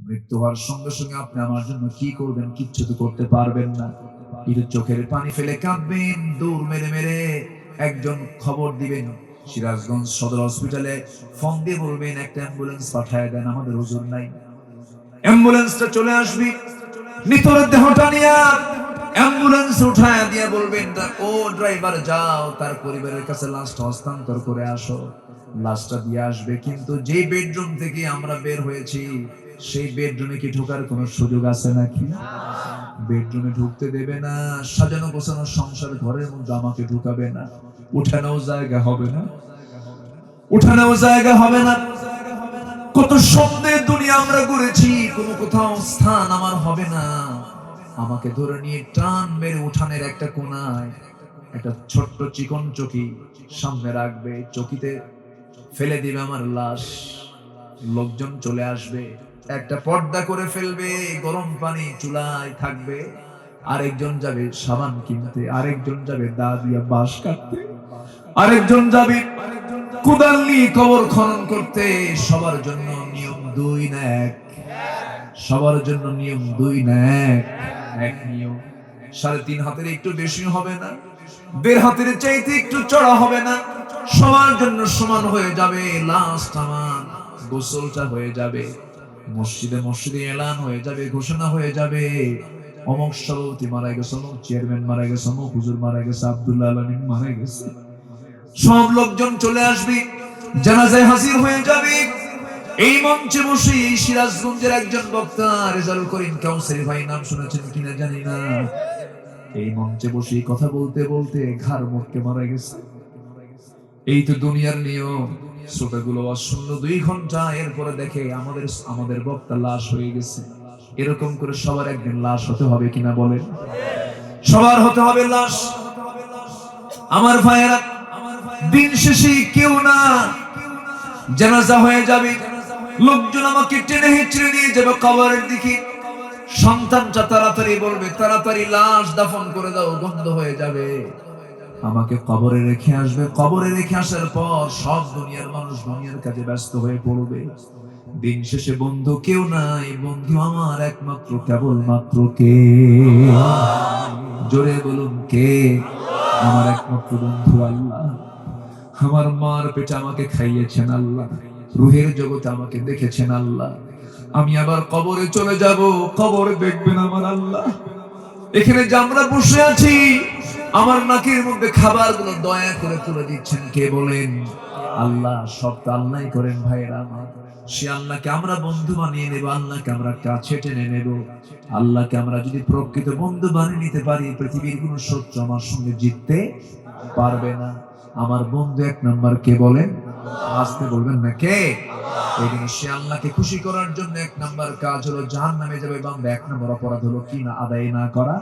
মৃত্যু হওয়ার সঙ্গে সঙ্গে আপনি আমার জন্য কি করবেন? কিচ্ছু তো করতে পারবেন না। কিন্তু চোখের পানি ফেলে কাঁদবেন, দৌড় মেরে মেরে একজন খবর দিবেন সিরাজগঞ্জ সদর হসপিটালে, ফোন দিয়ে বলবেন একটা অ্যাম্বুলেন্স পাঠায় দেন, আমাদের হুজুর নাই। অ্যাম্বুলেন্সটা চলে আসবে, নিতর দেহটা নিয়ে অ্যাম্বুলেন্স উঠায় দিয়ে বলবেন ও ড্রাইভার যাও তার পরিবারের কাছে লাশটা হস্তান্তর করে আসো। লাশটা দিয়ে আসবে, কিন্তু যে বেডরুম থেকে আমরা বের হয়েছি সেই বেডরুমে কি ঢোকার কোনো সুযোগ আছে নাকি? বেডরুমে ঢুকতে দেবে না। সাজানো গোছানো সংসার ঘরের মধ্যে আমাকে ঢুকাবে না। উঠানোও জায়গা হবে না, উঠানোও জায়গা হবে না। কত স্বপ্নের দুনিয়া আমরা ঘুরেছি, কোনো কোথাও স্থান আমার হবে না। আমাকে ধরে নিয়ে টান মেরে উঠানের একটা কোনায় একটা ছোট্ট চিকন চকি সামনে রাখবে, চকিতে ফেলে দিবে আমার লাশ। লোকজন চলে আসবে, একটা পর্দা করে ফেলবে, গরম পানি চুলায় থাকবে, আরেকজন যাবে সাবান কিনতে, আরেকজন যাবে দা দিয়া বাঁশ কাটতে, আরেকজন যাবে কোদাল নিয়ে কবর খনন করতে। সবার জন্য নিয়ম দুই না এক? সবার জন্য নিয়ম দুই না এক? এক নিয়ম। 3.5 হাতের একটু বেশি হবে না, 1.5 হাতের চাইতে একটু চড়া হবে না, সবার জন্য সমান হয়ে যাবে। লাস্ট আমার গোসলটা হয়ে যাবে, মসজিদে মসজিদে এলান হয়ে যাবে, ঘোষণা হয়ে যাবে অমুক সভাপতি মারা গেছে, অমুক চেয়ারম্যান মারা গেছে, অমুক হুজুর মারা গেছে, আব্দুল্লাহ আলামিন মারা গেছে। সব লোকজন চলে আসবে, জানাজায় হাজির হয়ে যাবে। এই মঞ্চে বসে এই সিরাজগঞ্জের একজন বক্তা রেজাউল করিম কাউসারি ভাই, নাম শুনেছেন কিনা জানি না, এই মঞ্চে বসে কথা বলতে বলতে ঘাড় মোটকে মারা গেছে। এই তো দুনিয়ার নিয়ম। শ্রোতাগুলো অশূন্য 2 ঘন্টা, এরপরে দেখে আমাদের বক্তা লাশ হয়ে গেছে। এরকম করে সবার একদিন লাশ হতে হবে কিনা বলেন? সবার হতে হবে লাশ। আমার ভাইয়েরা, দিন শেষে কেউ না, জানাজা হয়ে যাবে, লোকজন আমাকে টেনে হিঁচড়ে নিয়ে যাবে কবরের দিকে। সন্তানটা তাড়াতাড়ি বলবে তাড়াতাড়ি লাশ দাফন করে দাও, গন্ধ হয়ে যাবে। আমাকে কবরে রেখে আসবে, কবরে রেখে আসার পর সব দুনিয়ার মানুষ দুনিয়ার কাজে ব্যস্ত হয়ে পড়বে। দিন শেষে বন্ধু কেউ নাই, বন্ধু আমার একমাত্র কেবলমাত্র কে? জোরে বলুন কে? আমার একমাত্র বন্ধু আল্লাহ। আমার মার পেটে আমাকে খাইয়েছেন আল্লাহ, রুহের জগতে আমাকে দেখেছেন আল্লাহ। আমি আবার কবরে চলে যাব, কবরে দেখবেন আমার আল্লাহ। এখানে যে আমরা বসে আছি, আমার নাকের মধ্যে খাবারগুলো দয়া করে তুলে দিচ্ছেন কে বলেন? আল্লাহ। সব তো আল্লাহই করেন ভাইরা আমার। সে আল্লাহকে আমরা বন্ধু বানিয়ে নেব, আল্লাহকে আমরা কাছে টেনে নেব। আল্লাহকে আমরা যদি প্রকৃত বন্ধু বানিয়ে নিতে পারি, পৃথিবীর কোন শত্রু আমার সঙ্গে জিততে পারবে না। আমার বন্ধু 1 নাম্বার কে বলেন? আসতে বলবেন না কে? এই জন্য সে আল্লাহকে খুশি করার জন্য 1 নাম্বার কাজ হলো জাহান্নামে যাবে বান্দা। 1 নাম্বার অপরাধ হলো কি না? আদায় না করা,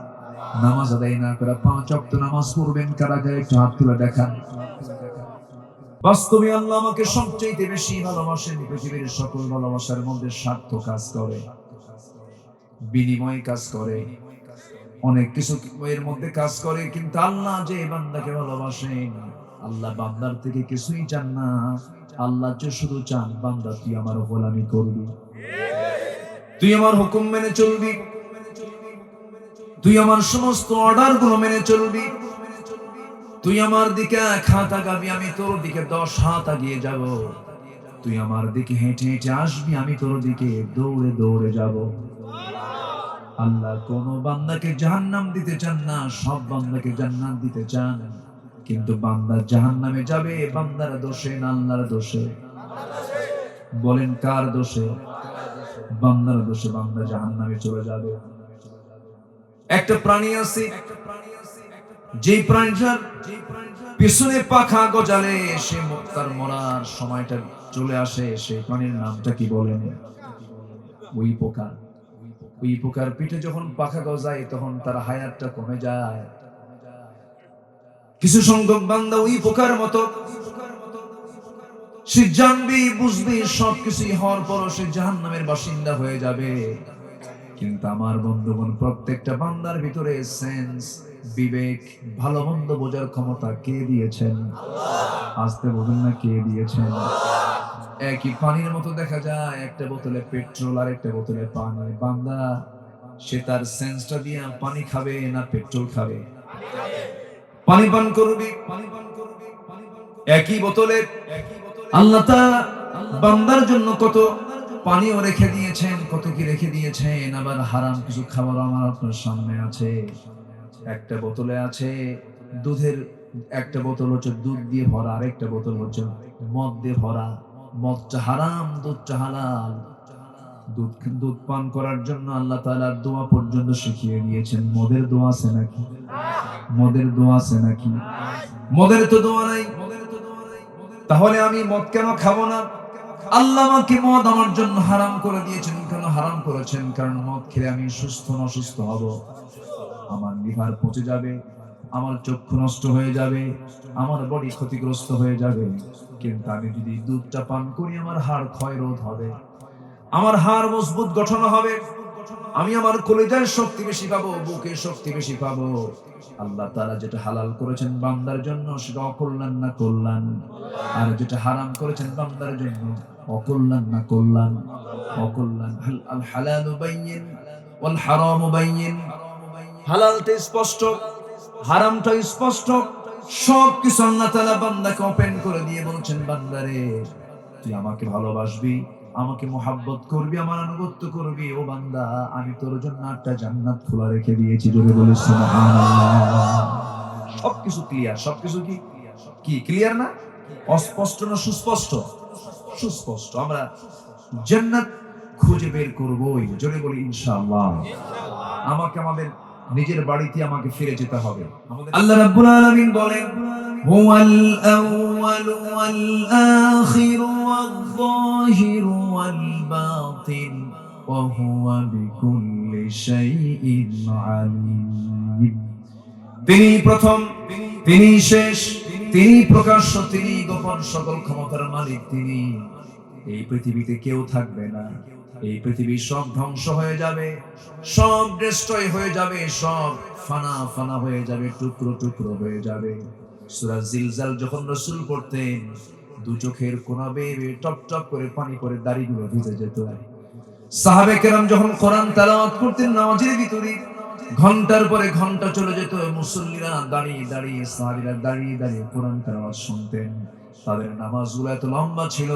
নামাজ আদায় না করা। 5 ওয়াক্ত নামাজ পড়বেন কারা কারা একটু হাত তুলে দেখান। বাস্তবে আল্লাহ আমাকে সবচেয়ে বেশি ভালোবাসেন। পৃথিবীর সকল ভালোবাসার মধ্যে স্বার্থ কাজ করে, বিনিময় কাজ করে, অনেক কিছু এর মধ্যে কাজ করে, কিন্তু আল্লাহ যে বান্দাকে ভালোবাসেন, আল্লাহ বান্দার থেকে কিছুই চান না। আল্লাহ যে শুধু চান বান্দা তুই আমার গোলামি করবি, তুই আমার হুকুম মেনে চলবি, তুই আমার সমস্ত অর্ডার গুলো মেনে চলবি, তুই আমার দিকে 1 হাত আগাবি, আমি তোর দিকে 10 হাত আগিয়ে যাব, তুই আমার দিকে হেঁটে হেঁটে আসবি, আমি তোর দিকে দৌড়ে দৌড়ে যাব। আল্লাহ কোন বান্দাকে জাহান্নাম দিতে চান না, সব বান্দাকে জান্নাত দিতে চান। কিন্তু বান্দা জাহান্নামে যাবে বান্দার দোষে না আল্লাহর দোষে? বলেন কার দোষে? বান্দার দোষে বান্দা জাহান্নামে চলে যাবে। একটা প্রাণী আছে, যে প্রাণীটার পিছনে পাখা গজালে সে তার মরার সময়টা চলে আসে, সেই প্রাণীর নামটা কি বলেন? ওই পোকা। ওই পোকার পিঠে যখন পাখা গজায় তখন তার হায়াতটা কমে যায়। কিছু সংখ্যক বান্দা ওই পোকার মতো, সে জানবি বুঝবি সবকিছু হওয়ার পর সে জাহান্নামের বাসিন্দা হয়ে যাবে। কিন্তু আমার বন্ধুগণ, প্রত্যেকটা বান্দার ভিতরে সেন্স, বিবেক, ভালো মন্দ বোঝার ক্ষমতা কে দিয়েছেন? আসতে বলুন না কে দিয়েছেন? একই পানির মতো দেখা যায়, একটা বোতলে পেট্রোল আর একটা বোতলে পানি। বান্দা সে তার সেন্সটা দিয়ে পানি খাবে না পেট্রোল খাবে? পানি পান করবে। একই বোতলে আল্লাহ তাআলা বান্দার জন্য কত পানিও রেখে দিয়েছেন, কত কি রেখে দিয়েছেন। আবার হারাম কিছু খাবার আমার আপনার সামনে আছে। একটা বোতলে আছে দুধের, একটা বোতল হচ্ছে দুধ দিয়ে ভরা, আরেকটা বোতল হচ্ছে মদ দিয়ে ভরা। মদটা হারাম, দুধটা হালাল। দুধ দুধ পান করার জন্য আল্লাহ তাআলা দোয়া পর্যন্ত শিখিয়ে দিয়েছেন। মদের দোয়া আছে নাকি? মদের দোয়া আছে নাকি? মদের তো দোয়া নাই। তাহলে আমি মদ কেন খাবো না? আল্লাহ আমাকে মদ আমার জন্য হারাম করে দিয়েছেন। কেন হারাম করেছেন? কারণ মদ খেলে আমি সুস্থ না অসুস্থ হব, আমার লিভার পচে যাবে, আমার চক্ষু নষ্ট হয়ে যাবে, আমার বডি ক্ষতিগ্রস্ত হয়ে যাবে। কিন্তু আমি যদি দুধটা পান করি আমার হাড় ক্ষয় রোধ হবে, আমার হাড় মজবুত গঠন হবে, আমি আমার কলিজার শক্তি বেশি পাবো, বুকের শক্তি বেশি পাবো। আল্লাহ তাআলা যেটা হালাল করেছেন বান্দার জন্য সেটা অকল্যাণ না কল্যাণ? আর যেটা হারাম করেছেন বান্দার জন্য অকল্যাণ না কল্যাণ? অকল্যাণ। আল হালালু বাইয়িন ওয়াল হারামু বাইয়িন। হালালটা স্পষ্ট, হারামটা স্পষ্ট। সবকিছু আল্লাহ তাআলা বান্দাকে ওপেন করে দিয়ে বলছেন, বান্দারে তুই আমাকে ভালোবাসবি, আমাকে মোহাব্বত করবি, আমার আনুগত্য করবি, ও বান্দা আমি তোর জন্য একটা জান্নাত খোলা রেখে দিয়েছি। জোরে বলে সুবহানাল্লাহ। সবকিছু ক্লিয়ার। সবকিছু কি কি ক্লিয়ার না? অস্পষ্ট না সুস্পষ্ট? সুস্পষ্ট। আমরা জান্নাত খুঁজে বের করবই। জোরে বলি ইনশাআল্লাহ। আমাকে আমাদের নিজের বাড়িতে আমাকে ফিরে যেতে হবে। আল্লাহ রাব্বুল আলামিন বলেন, হুয়াল আউয়াল ওয়াল আখির ওয়াল যাহির ওয়াল বাতিন ওয়া হুয়া বিকুল্লি শাইইন আলিম। তিনি প্রথম, তিনি শেষ, তিনি প্রকাশ্য, তিনি গোপন, সকল ক্ষমতার মালিক তিনি। এই পৃথিবীতে কেউ থাকবে না, এই পৃথিবী সব ধ্বংস হয়ে যাবে, সব ডিস্ট্রয় হয়ে যাবে, সব ফানা ফানা হয়ে যাবে, টুকরো টুকরো হয়ে যাবে। সূরা জিলজাল যখন রাসূল পড়তেন দু চোখের কোনা বেয়ে বেয়ে টপ টপ করে পানি পড়ে দাড়িগুলো ভিজে যেত। সাহাবে কেরাম যখন কোরআন তেলাওয়াত করতেন নামাজের ভিতরে ঘন্টার পরে ঘন্টা চলে যেত, মুসল্লিরা দাঁড়িয়ে দাঁড়িয়ে, সাহাবীরা দাঁড়িয়ে দাঁড়িয়ে কোরআন তেলাওয়াত শুনতেন। তাদের নামাজগুলো এত লম্বা ছিল,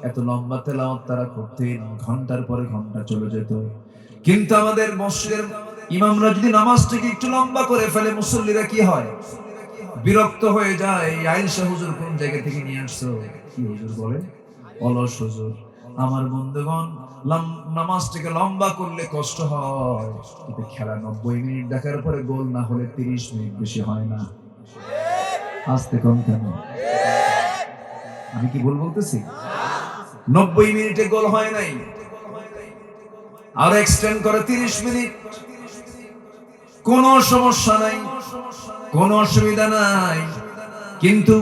এত লম্বা তেলাওয়াত তারা করতেন, ঘন্টার পরে ঘন্টা চলে যেত। কিন্তু আমাদের মসজিদের ইমামরা যদি নামাজটাকে একটু লম্বা করে ফেলে মুসল্লিরা কি হয়? বিরক্ত হয়ে যায়। আয়েশা হুজুর কোন জায়গা থেকে নিয়ে আসছো? কি হুজুর বলে? অলস হুজুর। আমার বন্ধুগণ, নামাজটাকে লম্বা করলে কষ্ট হয়, কিন্তু খেলা 90 মিনিট দেখার পরে গোল না হলে 30 মিনিট বেশি হয় না। আস্তে কম কেন? আমি কি ভুল বলতেছি? 90 মিনিটে গোল হয় নাই, আর এক্সটেন্ড করে 30 মিনিট। কোনো সমস্যা নাই, কোনো অসুবিধা নাই। কিন্তু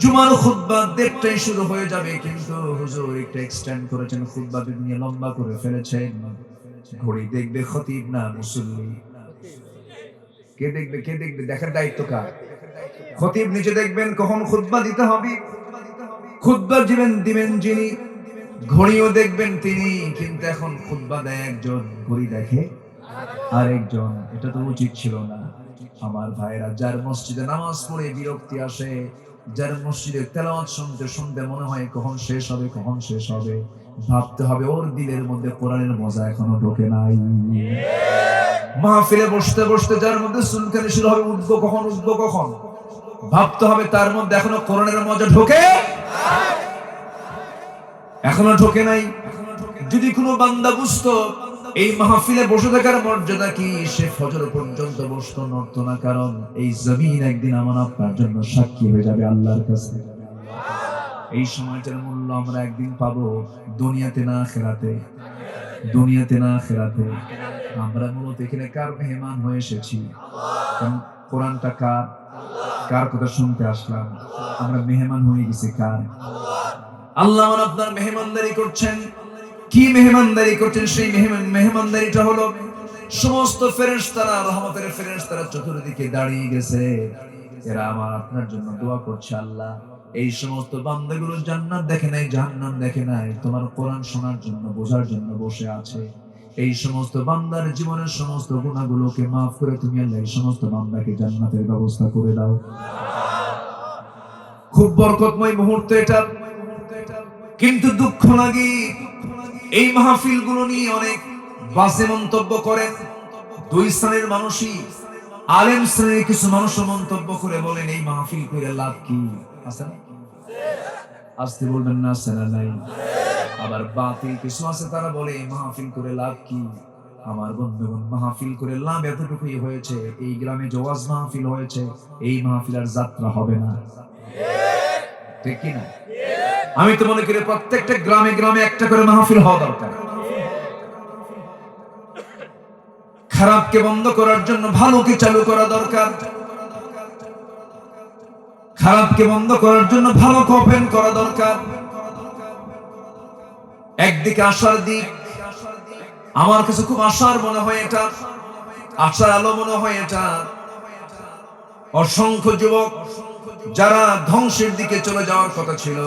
জুমার খুতবা 1:30টায় শুরু হয়ে যাবে, কিন্তু হুজুর একটা এক্সটেন্ড করেছেন, খুতবা নিয়ে লম্বা করে ফেলেছেন। ঘড়ি দেখবে খতিব না মুসল্লি? কে দেখবে? কে দেখবে? দেখার দায়িত্ব কার? খতিব নিজে দেখবেন কখন খুতবা দিতে হবে, খুতবা দিবেন যিনি, ঘড়িও দেখবেন তিনি। কিন্তু এখন খুতবা দেয় একজন, ঘড়ি দেখে আরেকজন। এটা তো উচিত ছিল না। আমার ভাইরা, যার মসজিদে নামাজ পড়ে বিরক্তি আসে, যার মসজিদে তেলাওয়াত শুনতে শুনতে মনে হয় কখন শেষ হবে, কখন শেষ হবে, ভাবতে হবে ওর দিলের মধ্যে কোরআনের মজা এখনো ঢোকে নাই। মাহফিলে বসতে বসতে যার মধ্যে সুলকানি শুরু হবে, উঠবো কখন, উঠবো কখন, ভাবতে হবে তার মধ্যে এখনো কোরআনের মজা ঢোকে, এখনো ঢোকে নাই। যদি কোনো বান্দা বুঝতো এই মাহফিলে বসে থাকার মর্যাদা কি, সে ফজর পর্যন্ত বসতো, নড়তো না। কারণ এই জমিন একদিন আমার আপনার জন্য সাক্ষী হয়ে যাবে আল্লাহর কাছে। এই সময়টার মূল্য আমরা একদিন পাবো, দুনিয়াতে না আখিরাতে। দুনিয়াতে না আখিরাতে। আমরা মূলত এখানে কার মেহমান হয়ে এসেছি? কোরআনটা কার? কার কথা শুনতে আসলাম? আমরা মেহমান হয়ে গেছি কার? আল্লাহ আমার আপনার মেহমানদারি করছেন। কি মেহমানদারি করছেন? সেই মেহমানদারিটা হলো সমস্ত ফেরেশতারা, রহমতের ফেরেশতারা চতুর্দিকে দাঁড়িয়ে গেছে। এরা আমার আপনার জন্য দোয়া করছে, আল্লাহ এই সমস্ত বান্দাগুলো জান্নাত দেখে নাই, জাহান্নাম দেখে নাই, তোমার কোরআন শোনার জন্য, বোঝার জন্য বসে আছে। এই সমস্ত বান্দার জীবনের সমস্ত গুনাহগুলোকে মাফ করে তুমি আল্লাহ এই সমস্ত বান্দাকে জান্নাতের ব্যবস্থা করে দাও। খুব বরকতময় মুহূর্ত এটা, কিন্তু দুঃখ লাগে এই মাহফিলগুলো নিয়ে অনেক বাজে মন্তব্য করেন। দুই শ্রেণীর মানুষই, আলেম শ্রেণীর কিছু মানুষ মন্তব্য করে বলেন এই মাহফিল করে লাভ কি আছে না? আসতে বলবেন না, আছে না নাই? আবার বাতিল কিছু আছে, তারা বলে এই মাহফিল করে লাভ কি? আমার বন্ধুগণ, মাহফিল করে লাভ এতটুকুই হয়েছে, এই গ্রামে যে ওয়াজ মাহফিল হয়েছে, এই মাহফিল আর যাত্রা হবে না, ঠিক কি না? আমি তো মনে করি প্রত্যেকটা গ্রামে গ্রামে একটা করে মাহফিল হওয়া দরকার। খারাপকে বন্ধ করার জন্য ভালোকে চালু করা দরকার, খারাপকে বন্ধ করার জন্য ভালোকে ওপেন করা দরকার। একদিকে আশার দিক, আমার কাছে খুব আশার মনে হয় এটা, আশার আলো মনে হয় এটা। অসংখ্য যুবক যারা ধ্বংসের দিকে চলে যাওয়ার কথা ছিল,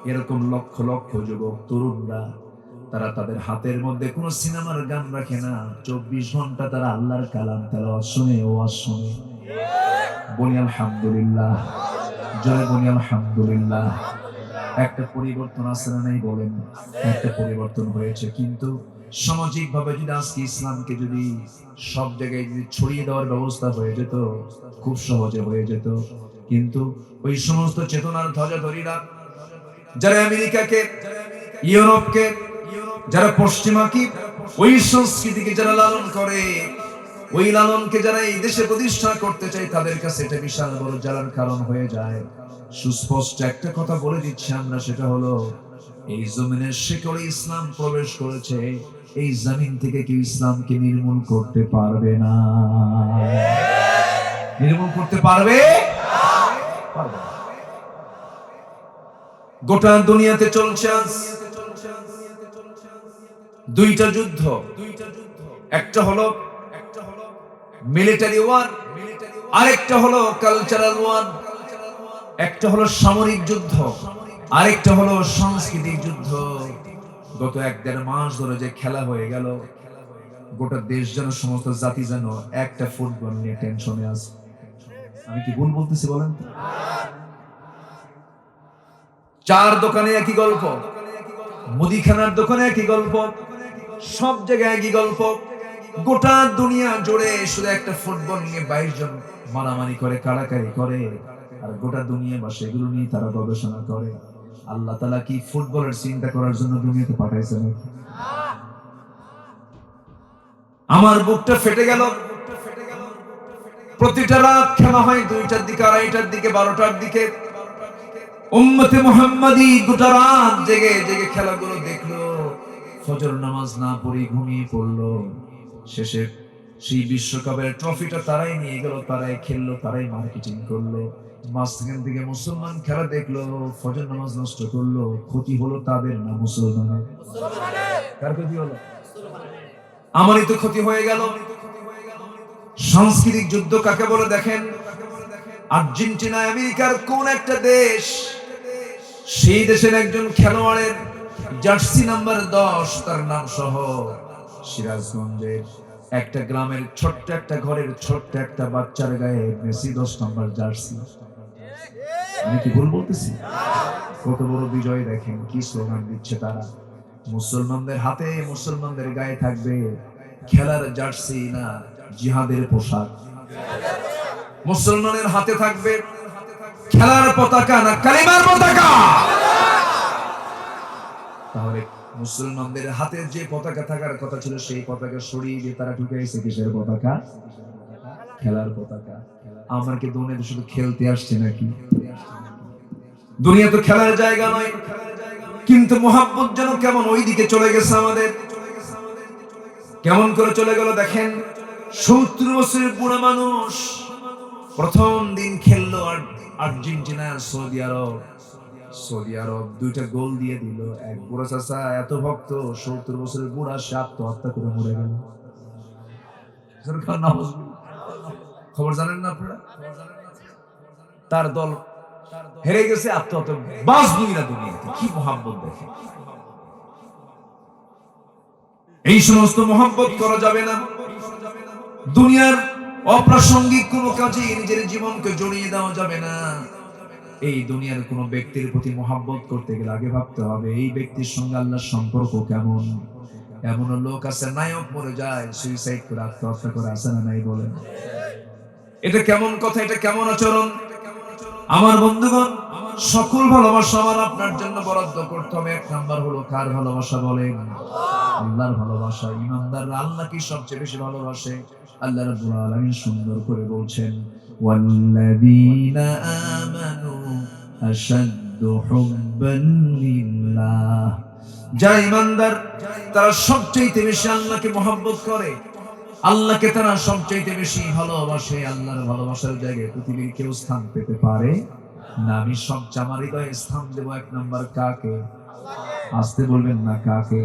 এরকম লক্ষ লক্ষ যুবক তরুণরা, তারা তাদের হাতের মধ্যে কোন সিনেমার গান রাখে না, 24 ঘন্টা তারা আল্লাহর কালাম তেলাওয়াত শুনে, ওয়াজ শুনে। বলি আলহামদুলিল্লাহ, জয় বলি আলহামদুলিল্লাহ। একটা পরিবর্তন আছে না নাই বলেন? একটা পরিবর্তন হয়েছে, কিন্তু সামাজিক ভাবে যদি আজকে ইসলামকে যদি সব জায়গায় যদি ছড়িয়ে দেওয়ার ব্যবস্থা হয়ে যেত, খুব সহজে হয়ে যেত। কিন্তু ওই সমস্ত চেতনার ধ্বজাধারীরা, যারা আমেরিকাকে, ইউরোপকে, যারা পশ্চিমাকে, ওই সংস্কৃতিকে যারা লালন করে, ওই লালনকে যারা এই দেশে প্রতিষ্ঠা করতে চায়, তাদের কাছে এটা বিশাল বড় জ্বালার কারণ হয়ে যায়। সুস্পষ্ট একটা কথা বলে দিচ্ছি আমরা, সেটা হলো এই জমিনের শিকড়ে ইসলাম প্রবেশ করেছে, এই জমিন থেকে কেউ ইসলামকে নির্মূল করতে পারবে না। নির্মূল করতে পারবে? গোটা দুনিয়াতে চলছে দুইটা যুদ্ধ, একটা হলো মিলিটারি ওয়ার, আরেকটা হলো কালচারাল ওয়ার। একটা হলো সামরিক যুদ্ধ, আরেকটা হলো সাংস্কৃতিক যুদ্ধ। গত 1-1.5 মাস ধরে যে খেলা হয়ে গেল, গোটা দেশ যেন, সমস্ত জাতি যেন একটা ফুটবল নিয়ে টেনশনে আছে। আমি কি ভুল বলতেছি বলেন? চার দোকানে একই গল্প, মুদিখানার দোকানে একই গল্প, সব জায়গায় একই গল্প। গোটা দুনিয়া জুড়ে শুধু একটা ফুটবল নিয়ে 22 জন মারামারি করে, কাড়াকাড়ি করে, আর গোটা দুনিয়া বাসে এগুলো নিয়ে তারা গবেষণা করে। আল্লাহ তাআলা কি ফুটবলের চিন্তা করার জন্য দুনিয়াতে পাঠাইছেন? আমার বুকটা ফেটে গেল। প্রতিটা রাত খেলা হয় 2টার দিকে, 2:30টার দিকে, 12টার দিকে। উম্মতে মুহাম্মাদি গোটা রাত জেগে জেগে খেলাগুলো দেখলো, ফজর নামাজ না পড়ে ঘুমিয়ে পড়লো। শেষে সেই বিশ্বকাপের ট্রফিটা তারাই নিয়ে গেল, তারাই খেললো, তারাই মার্কেটিং করলো। মাঝখান থেকে মুসলমান খেলা দেখলো, ফজর নামাজ নষ্ট করলো। ক্ষতি হলো তাদের না মুসলমানের? কার ক্ষতি হলো? আমারই তো ক্ষতি হয়ে গেল। সাংস্কৃতিক যুদ্ধ কাকে বলে দেখেন? আর্জেন্টিনা আমেরিকার কোন একটা দেশ, সেই দেশের একজন খেলোয়াড়ের জার্সি নাম্বার 10, তার নাম সহ সিরাজগঞ্জের একটা গ্রামের ছোট্ট একটা ঘরের ছোট্ট একটা বাচ্চার গায়ে মেসি 10 নাম্বার জার্সি। আমি কি ভুল বলতেছি? কত বড় বিজয় দেখেন, কি স্লোগান দিচ্ছে তারা। মুসলমানদের হাতে, মুসলমানদের গায়ে থাকবে খেলার জার্সি না জিহাদের পোশাক? মুসলমানের হাতে থাকবে খেলার পতাকা না কালিমার পতাকা? তাহলে মুসলমানদের হাতে যে পতাকা থাকার কথা ছিল, সেই পতাকা সরিয়ে দিয়ে তারা ঢুকাইছে কিসের পতাকা? খেলার পতাকা। আমরা কি দুনিয়াতে শুধু খেলতে আসছে নাকি? দুনিয়া তো খেলার জায়গা নয়, কিন্তু মোহাব্বত যেন কেমন ওই দিকে চলে গেছে আমাদের। কেমন করে চলে গেল দেখেন। 70 বছরের বুড়া মানুষ প্রথম দিন খেললো আর্জেন্টিনা সৌদি আরব। সৌদি আরব 2টা গোল দিয়ে দিল। এক বুড়া চাচা এত ভক্ত, 70 বছরের বুড়া, সে আত্মহত্যা করে মরে গেল। খবর জানেন না আপনারা? তার দল হেরে গেছে আত্মহত্যা, বাস দুই না দুনিয়াতে। কি মোহাব্বত দেখে! এই সমস্ত মোহাব্বত করা যাবে না। দুনিয়ার অপ্রাসঙ্গিক কোনো কাজে নিজের জীবনকে জড়িয়ে দেওয়া যাবে না। এই দুনিয়ার কোন ব্যক্তির প্রতি মোহাব্বত করতে গেলে আগে ভাবতে হবে এই ব্যক্তির সঙ্গে আল্লাহর সম্পর্ক কেমন। এমন লোক আছে নায়ক মরে যায়, সুইসাইড করে আত্মহত্যা করে, আছে না নাই বলেন? এটা কেমন কথা, এটা কেমন আচরণ? আমার বন্ধুগণ, সকল ভালোবাসা আমার আপনার জন্য বরাদ্দ করতে হবে। এক নাম্বার হলো কার ভালোবাসা বলেন? আল্লাহর ভালোবাসা। ইমানদাররা আল্লাহকে সবচেয়ে বেশি ভালোবাসে। আল্লাহ রাব্বুল আলামিন সুন্দর করে বলছেন, ওয়াল্লাযীনা আমানু আশাদ্দু হুব্বান লিল্লাহ। যারা ইমানদার তারা সবচেয়ে বেশি আল্লাহকে মহব্বত করে, আল্লাহকে তারা সবচেয়ে বেশি ভালোবাসে। আল্লাহর ভালোবাসার জায়গায় পৃথিবীর কেউ স্থান পেতে পারে না। আমি সবচেয়ে আমার হৃদয়ে স্থান দেব এক নাম্বার কাকে? আসতে বলবেন না কাকে?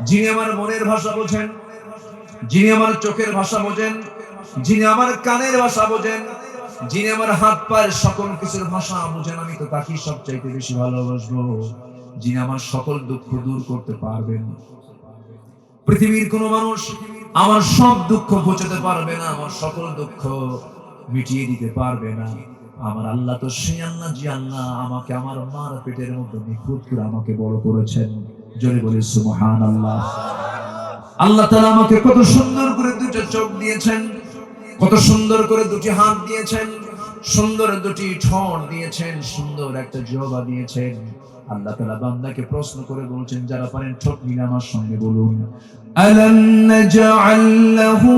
যিনি আমার মনের ভাষা বোঝেন, যিনি আমার চোখের ভাষা বোঝেন, যিনি আমার কানের ভাষা বোঝেন, যিনি আমার হাত পায়ের সকল কিছুর ভাষা বোঝেন, আমি তো তাকেই সবচাইতে বেশি ভালোবাসবো। যিনি আমার সকল দুঃখ দূর করতে পারবেন। পৃথিবীর কোন মানুষ আমার সব দুঃখ ঘোচাতে পারবে না, আমার সকল দুঃখ মিটিয়ে দিতে পারবে না। আমার আল্লাহ তো সেই আল্লাহ যে আল্লাহ আমাকে আমার মার পেটের মধ্যে নিখুঁত করে আমাকে বড় করেছেন। জোরে বলি সুবহানাল্লাহ। আল্লাহ তাআলা আমাকে কত সুন্দর করে দুটো চোখ দিয়েছেন, কত সুন্দর করে দুটি হাত দিয়েছেন, সুন্দর দুটি ঠোঁট দিয়েছেন, সুন্দর একটা জিহ্বা দিয়েছেন। আল্লাহ তাআলা বান্দাকে প্রশ্ন করে বলছেন, যারা পারেন ঠোঁট মিলে আমার সঙ্গে বলুন, আলাম নাজআল লাহু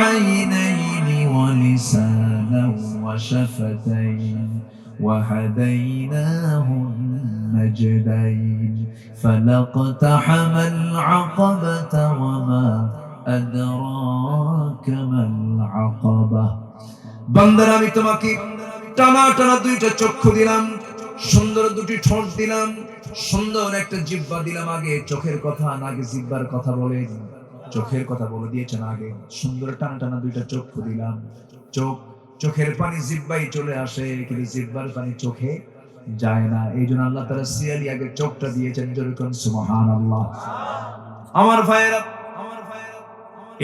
আইনাইনি ওয়া লিসানান ওয়া শাফাতাইন ওয়া হাদাইনাহু নাজদাইন ফালাকতাহামাল আকাবাতা ওয়া মা আদরাকা মাল আকাবা। বান্দারা, আমি তোমাকে টানা টানা দুইটা চক্ষু দিলাম, সুন্দর দুটি ঠোঁট দিলাম, সুন্দর একটা জিহ্বা দিলাম। আগে চোখের কথা না, আগে জিহ্বার কথা বলেন। চোখের কথা বলে দিয়েছেন আগে। সুন্দর টানা টানা দুইটা চক্ষু দিলাম। চোখের পানি জিহ্বায় চলে আসে, কিন্তু জিহ্বার পানি চোখে যায় না। এই জন্য আল্লাহ তাআলা সিরিয়ালি আগে চোখটা দিয়েছেন। যেরকম সুবহানাল্লাহ। আমার ভাইয়েরা,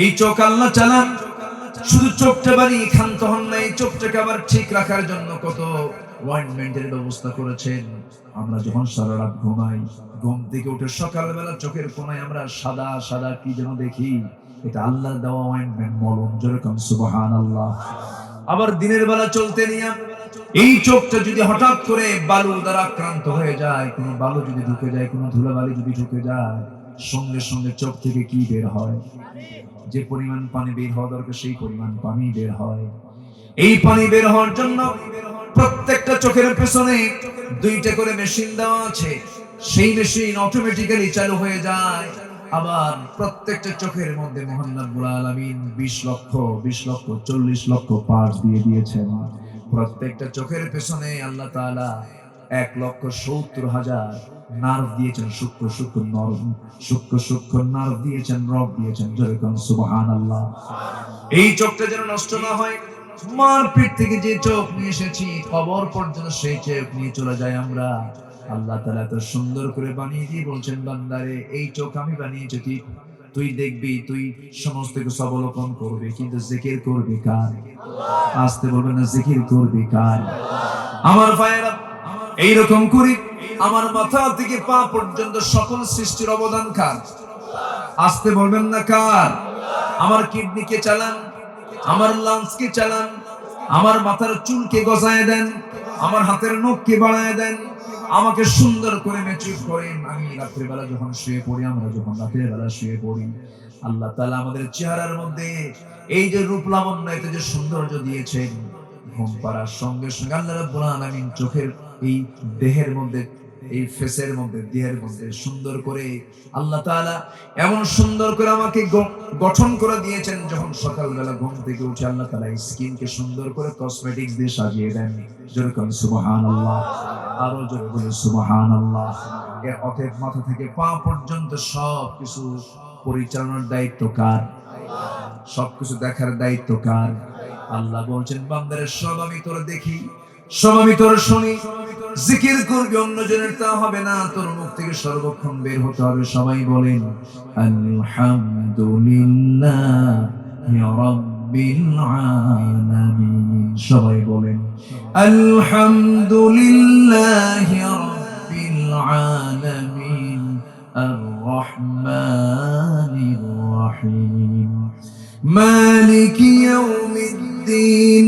এই চোখ আল্লাহ চালান। শুধু চোখটা বানিয়ে ক্ষান্ত হন না, এই চোখটাকে আবার ঠিক রাখার জন্য কত অয়েন্টমেন্টের ব্যবস্থা করেছেন। আমরা যখন সারা রাত ঘুমাই, ঘুম থেকে উঠে সকালবেলা চোখের কোনায় আমরা সাদা সাদা কি যেন দেখি, এটা আল্লাহর দেওয়া অয়েন্টমেন্ট, মলম। যেরকম সুবহানাল্লাহ। আবার দিনের বেলা চলতে নিয়ে এই চোখটা যদি হঠাৎ করে বালু দ্বারা আক্রান্ত হয়ে যায়, কোনো বালু যদি ঢুকে যায়, কোনো ধুলাবালি যদি ঢুকে যায়, সঙ্গে সঙ্গে চোখ থেকে কি বের হয়? যে পরিমাণ পানি বের হওয়া দরকার সেই পরিমাণ পানি বের হয়। এই পানি বের হওয়ার জন্য প্রত্যেকটা চোখের পেছনে দুইটা করে মেশিন দেওয়া আছে। সেই মেশিন অটোমেটিক্যালি চালু হয়ে যায়। আবার প্রত্যেকটা চোখের মধ্যে মহান রব্বুল আলামিন 20 লক্ষ 40 লক্ষ পার্টস দিয়ে দিয়েছেন। প্রত্যেকটা চোখের পেছনে আল্লাহ তাআলা 1,70,000 নার্ভ দিয়েছেন, সূক্ষ্ম সূক্ষ্ম নার্ভ দিয়েছেন, রব দিয়েছেন। যেরকম সুবহানাল্লাহ। এই চোখটা যেন নষ্ট না হয়, মার পেট থেকে যে চোখ নিয়ে এসেছি কবর পর্যন্ত সেই চোখ নিয়ে চলে যায় আমরা। আল্লাহ তাআলা এত সুন্দর করে বানিয়ে দিয়ে বলছেন, বান্দারে এই চোখ আমি বানিয়েছি, তুই দেখবি, তুই সমস্ত কিছু অবলোকন করবি, কিন্তু জিকির করবি কার? আসতে বলবেন না, জিকির করবি কার? আমার ভাইয়েরা, এইরকম করি আমার মাথা থেকে পা পর্যন্ত সকল সৃষ্টির অবদান কার? আসতে বলবেন না কার? আমার কিডনিকে চালান, আমার লাংসকে চালান, আমার মাথার চুলকে গজায় দেন, আমার হাতের নখকে বাড়ায় দেন, আমাকে সুন্দর করে ম্যাচিউর করেন। আমি রাত্রে বেলা যখন শুয়ে পড়ি, আমরা যখন রাতের বেলা শুয়ে পড়ি, আল্লাহ তাআলা আমাদের চেহারার মধ্যে এই যে রূপ লাবণ্য, এতে যে সৌন্দর্য দিয়েছেন, ঘুম পাড়ার সঙ্গে সঙ্গে আল্লাহ রাব্বুল আলামিন চোখের এই দেহের মধ্যে, এই ফেসের মধ্যে, দেহের মধ্যে সুন্দর করে আল্লাহ তাআলা এমন সুন্দর করে আমাকে গঠন করে দিয়েছেন। যখন সকালবেলা ঘুম থেকে উঠে আল্লাহ তাআলা স্কিনকে সুন্দর করে কসমেটিক্স দিয়ে সাজিয়ে দেন। যেরকম সুবহানাল্লাহ। আরো জোরে বলে সুবহানাল্লাহ। অতএব মাথা থেকে পা পর্যন্ত সবকিছু পরিচালনার দায়িত্ব কার? সবকিছু দেখার দায়িত্ব কার? আল্লাহ বলছেন, বান্দারে সব আমি তোরে দেখি, সব আমি তোর শুনি, জিকির করবি, অন্যজনের তা হবে না, তোর মুখ থেকে সর্বক্ষণ বের হতে হবে। সবাই বলেন আলহামদুলিল্লাহি রাব্বিল আলামিন। সবাই বলেন আলহামদুলিল্লাহি রাব্বিল আলামিন আর রহমানির রহিম মালিকি ইয়াউমিদ্দিন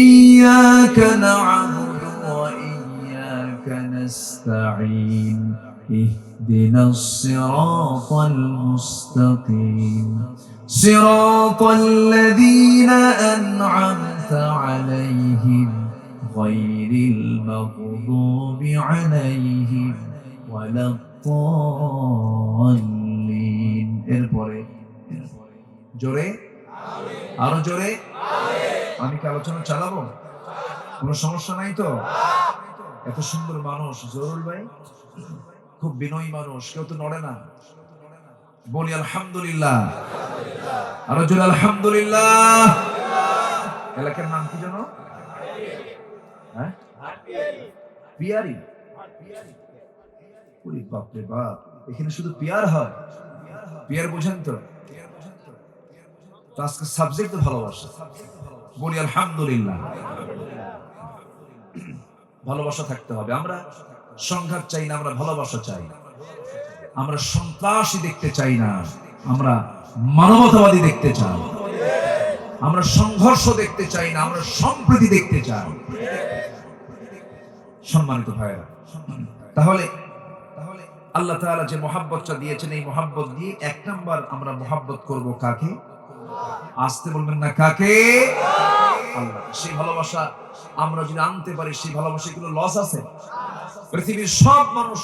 ইয়্যাকা না'বুদু ওয়া ইয়্যাকা নাস্তাঈন ইহদিনাস সিরাতাল মুস্তাকিম সিরাতাল লাযীনা আন'আমতা আলাইহিম গায়রিল মাগদুবি আলাইহিম ওয়ালাদ-দাল্লিন। এরপরে জোরে, আরো জোরে। আমি কি আলোচনা চালাবো? কোনো সমস্যা নাই তো? এত সুন্দর মানুষ জরুল ভাই, খুব বিনয়ী মানুষ, কেউ তো নড়ে না। বলি আলহামদুলিল্লাহ, আরো জোরে আলহামদুলিল্লাহ। এলাকার নাম কি জানো? হ্যাঁ, পিয়ারি। ওরে বাপ রে বাপ, এখানে শুধু পিয়ার হয়? পিয়ার বোঝেন তো? আজকে সাবজেক্ট তো ভালোবাসা। বলি আলহামদুলিল্লাহ। ভালোবাসা থাকতে হবে। আমরা সংঘাত চাই না, আমরা ভালোবাসা চাই। আমরা সন্ত্রাসী দেখতে চাই না, আমরা মানবতাবাদী দেখতে চাই। আমরা সংঘর্ষ দেখতে চাই না, আমরা সম্প্রীতি দেখতে চাই। সম্মানিত ভাইরা, তাহলে আল্লাহ তাআলা যে মহাব্বতটা দিয়েছেন, এই মহাব্বত দিয়ে এক নাম্বার আমরা মহাব্বত করব কাকে? আসতে বলবেন না, কাকে? আল্লাহ। সেই ভালোবাসা আমরা যদি আনতে পারি, সেই ভালোবাসা কোনো লস আছে? পৃথিবীর সব মানুষ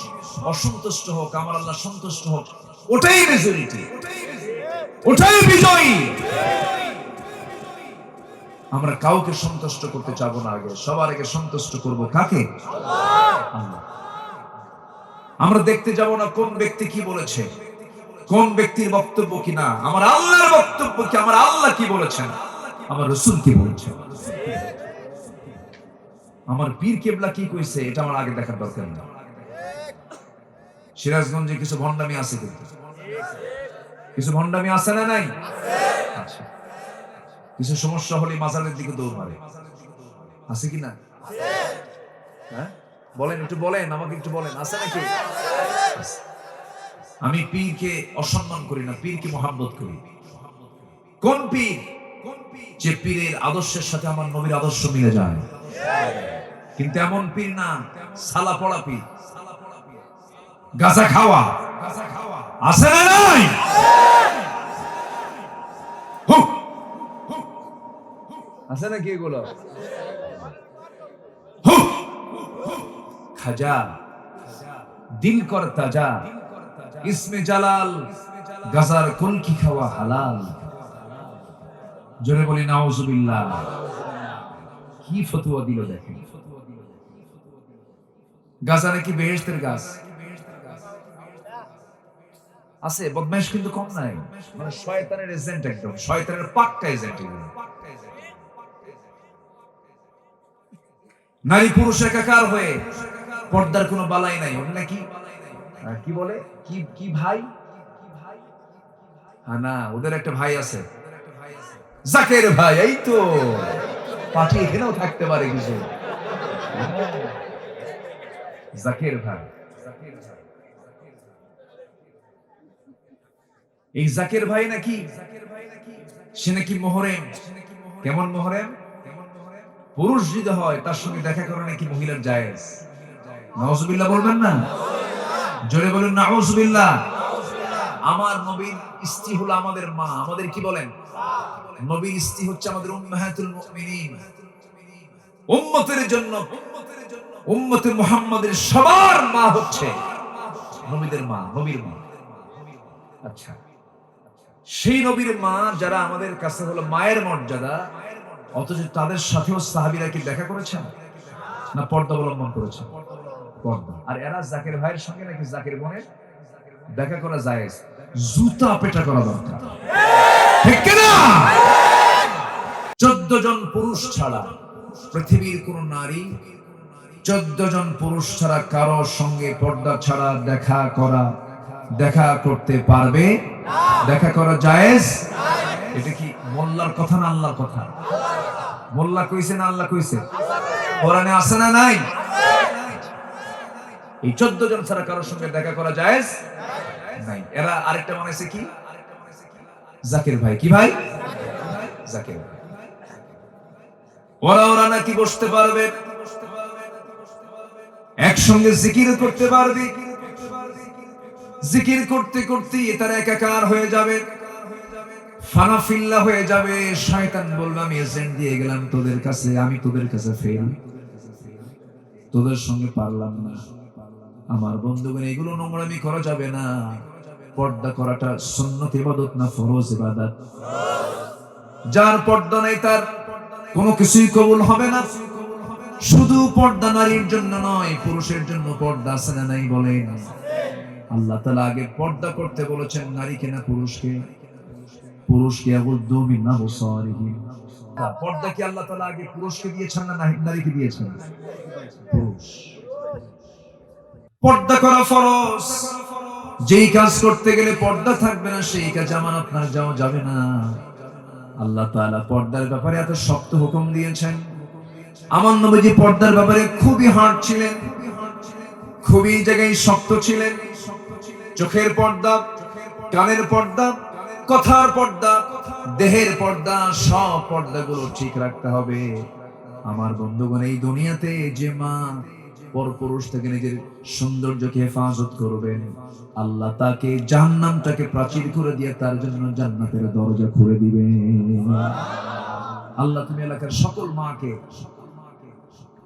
অসন্তুষ্ট হোক, আমার আল্লাহ সন্তুষ্ট হোক, ওটাই মেজরিটি, ওটাই বিজয়ী। আমরা কাউকে সন্তুষ্ট করতে চাবো না, আগে সবার আগে সন্তুষ্ট করব কাকে? আল্লাহ। আমরা দেখতে যাব না কোন ব্যক্তি কি বলেছে, কোন ব্যক্তির বক্তব্য কি না, আমার আল্লাহর বক্তব্য কি, আমার আল্লাহ কি বলেছেন, আমার রাসূল কি বলেছেন, আমার পীর কেবলা কি কইছে, এটা আমার আগে দেখার দরকার নেই। সিরাজগঞ্জে কিছু ভণ্ডামি আছে, কিন্তু কিছু ভণ্ডামি আছে না নাই? আচ্ছা, কিছু সমস্যা হলে মাজারের দিকে দৌড় মারে, আছে কি না? হ্যাঁ বলেন, একটু বলেন, আমাকে একটু বলেন, আছে নাকি? আমি পীরকে অসম্মান করি না, পীরকে মহাব্বত করি। কোন পীর? যে পীরের আদর্শের সাথে আমার নবীর আদর্শ মিলে যায়। কিন্তু এমন পীর না সালা পড়া পীর, গাঁজা খাওয়া, আছে না নাই? আছে নাকি এগুলো? খাজা দিল কর তাজা, ইসমে জালাল, গাজার কলকি খাওয়া হালাল। জোরে বলি নাউজুবিল্লাহ। কি ফতোয়া দিল দেখেন। গাজা নাকি বেহেশতের গাছ আছে, বদমাইশ কিন্তু কম নাই, মানে শয়তানের এজেন্ট, একদম শয়তানের পাক্কা এজেন্ট। নারী পুরুষ একাকার হয়ে পর্দার কোনো বালাই নাই, ওটা নাকি কি বলে, কি কি ভাই, না ওদের একটা ভাই আছে, জাকের ভাই। এই তো পার্টি এখানেও থাকতে পারে কিছু, জাকের ভাই। এই জাকের ভাই নাকি, সে নাকি মোহরেম। কেমন মোহরেম? পুরুষ যদি হয় তার সঙ্গে দেখা করা নাকি মহিলার জায়েজ। নাউজুবিল্লাহ বলবেন না? জোরে বলুন নাউজুবিল্লাহ। আমার নবীর স্ত্রী হলো আমাদের মা, আমাদের কি বলেন? নবীর স্ত্রী হচ্ছে আমাদের উম্মাহাতুল মুমিনিন। উম্মতের জন্য, উম্মতে মুহাম্মাদের সবার মা হচ্ছে নবীদের মা, নবীর মা। আচ্ছা, সেই নবীর মা যারা আমাদের কাছে হলো মায়ের মর্যাদা, অথচ তাদের সাথেও সাহাবীরা কি দেখা করেছেন না পর্দা অবলম্বন করেছেন? পর্দা। আর এরা জাকের ভাইয়ের সঙ্গে নাকি জাকের বোনের দেখা করা জায়েজ, জুতা পেটা করা দরকার, ঠিক কি না? 14 জন পুরুষ ছাড়া পৃথিবীর কোন নারী 14 জন পুরুষ ছাড়া কারো সঙ্গে পর্দা ছাড়া দেখা করতে পারবে না। দেখা করা জায়েজ? এটা কি মোল্লার কথা না আল্লাহর কথা? মোল্লা কইছে না আল্লাহ কইছে? কোরআনে আছে না নাই? এই 14 জন ছাড়া কারোর সঙ্গে দেখা করা জায়েজ নাই। এরা আরেকটা বানাইছে কি? জাকির ভাই। কি ভাই? জাকির ভাই। ওরা নাকি বসতে পারবে, একসঙ্গে জিকির করতে পারবে, জিকির করতে করতে তারা একাকার হয়ে যাবে, ফানাফিল্লা হয়ে যাবে। শয়তান বলবে আমি এজেন্ট দিয়ে গেলাম তোদের কাছে, আমি তোদের কাছে ফেল, তোদের সঙ্গে পারলাম না। আমার বন্ধুগণ, এগুলো নোংরামি করা যাবে না। পর্দা করাটা সুন্নত ইবাদত না ফরজ ইবাদত। যার পর্দা নাই তার কোনো কিছুই কবুল হবে না। শুধু পর্দা নারীর জন্য নয়, পুরুষের জন্য পর্দা আছে না নাই বলেন? আল্লাহ তাআলা আগে পর্দা করতে বলেছেন নারীকে না পুরুষকে? পুরুষকে ইয়াগুদ্দু মিন আবসারিহিম। পর্দা কি আল্লাহ তাআলা আগে পুরুষকে দিয়েছেন না নারীকে দিয়েছেন? পুরুষ। পর্দা করা ফরজ। যেই কাজ করতে গেলে পর্দা থাকবে না সেই কাজে আমার আপনার যাওয়া যাবে না। আল্লাহ তাআলা পর্দার ব্যাপারে এত শক্ত হুকুম দিয়েছেন। আমার নবীজি পর্দার ব্যাপারে খুবই হার্ড ছিলেন, খুবই জায়গায় শক্ত ছিলেন। চোখের পর্দা, কানের পর্দা, কথার পর্দা, দেহের পর্দা, সব পর্দাগুলো ঠিক রাখতে হবে। আমার বন্ধুগণ, এই দুনিয়াতে যে মা পরপুরুষ থেকে নিজের সৌন্দর্যকে হেফাজত করবেন, আল্লাহ তাকে জাহান্নামটাকে প্রাচীর করে দিয়ে তার জন্য জান্নাতের দরজা খুলে দিবেন। আল্লাহ তুমি এলাকার সকল মাকে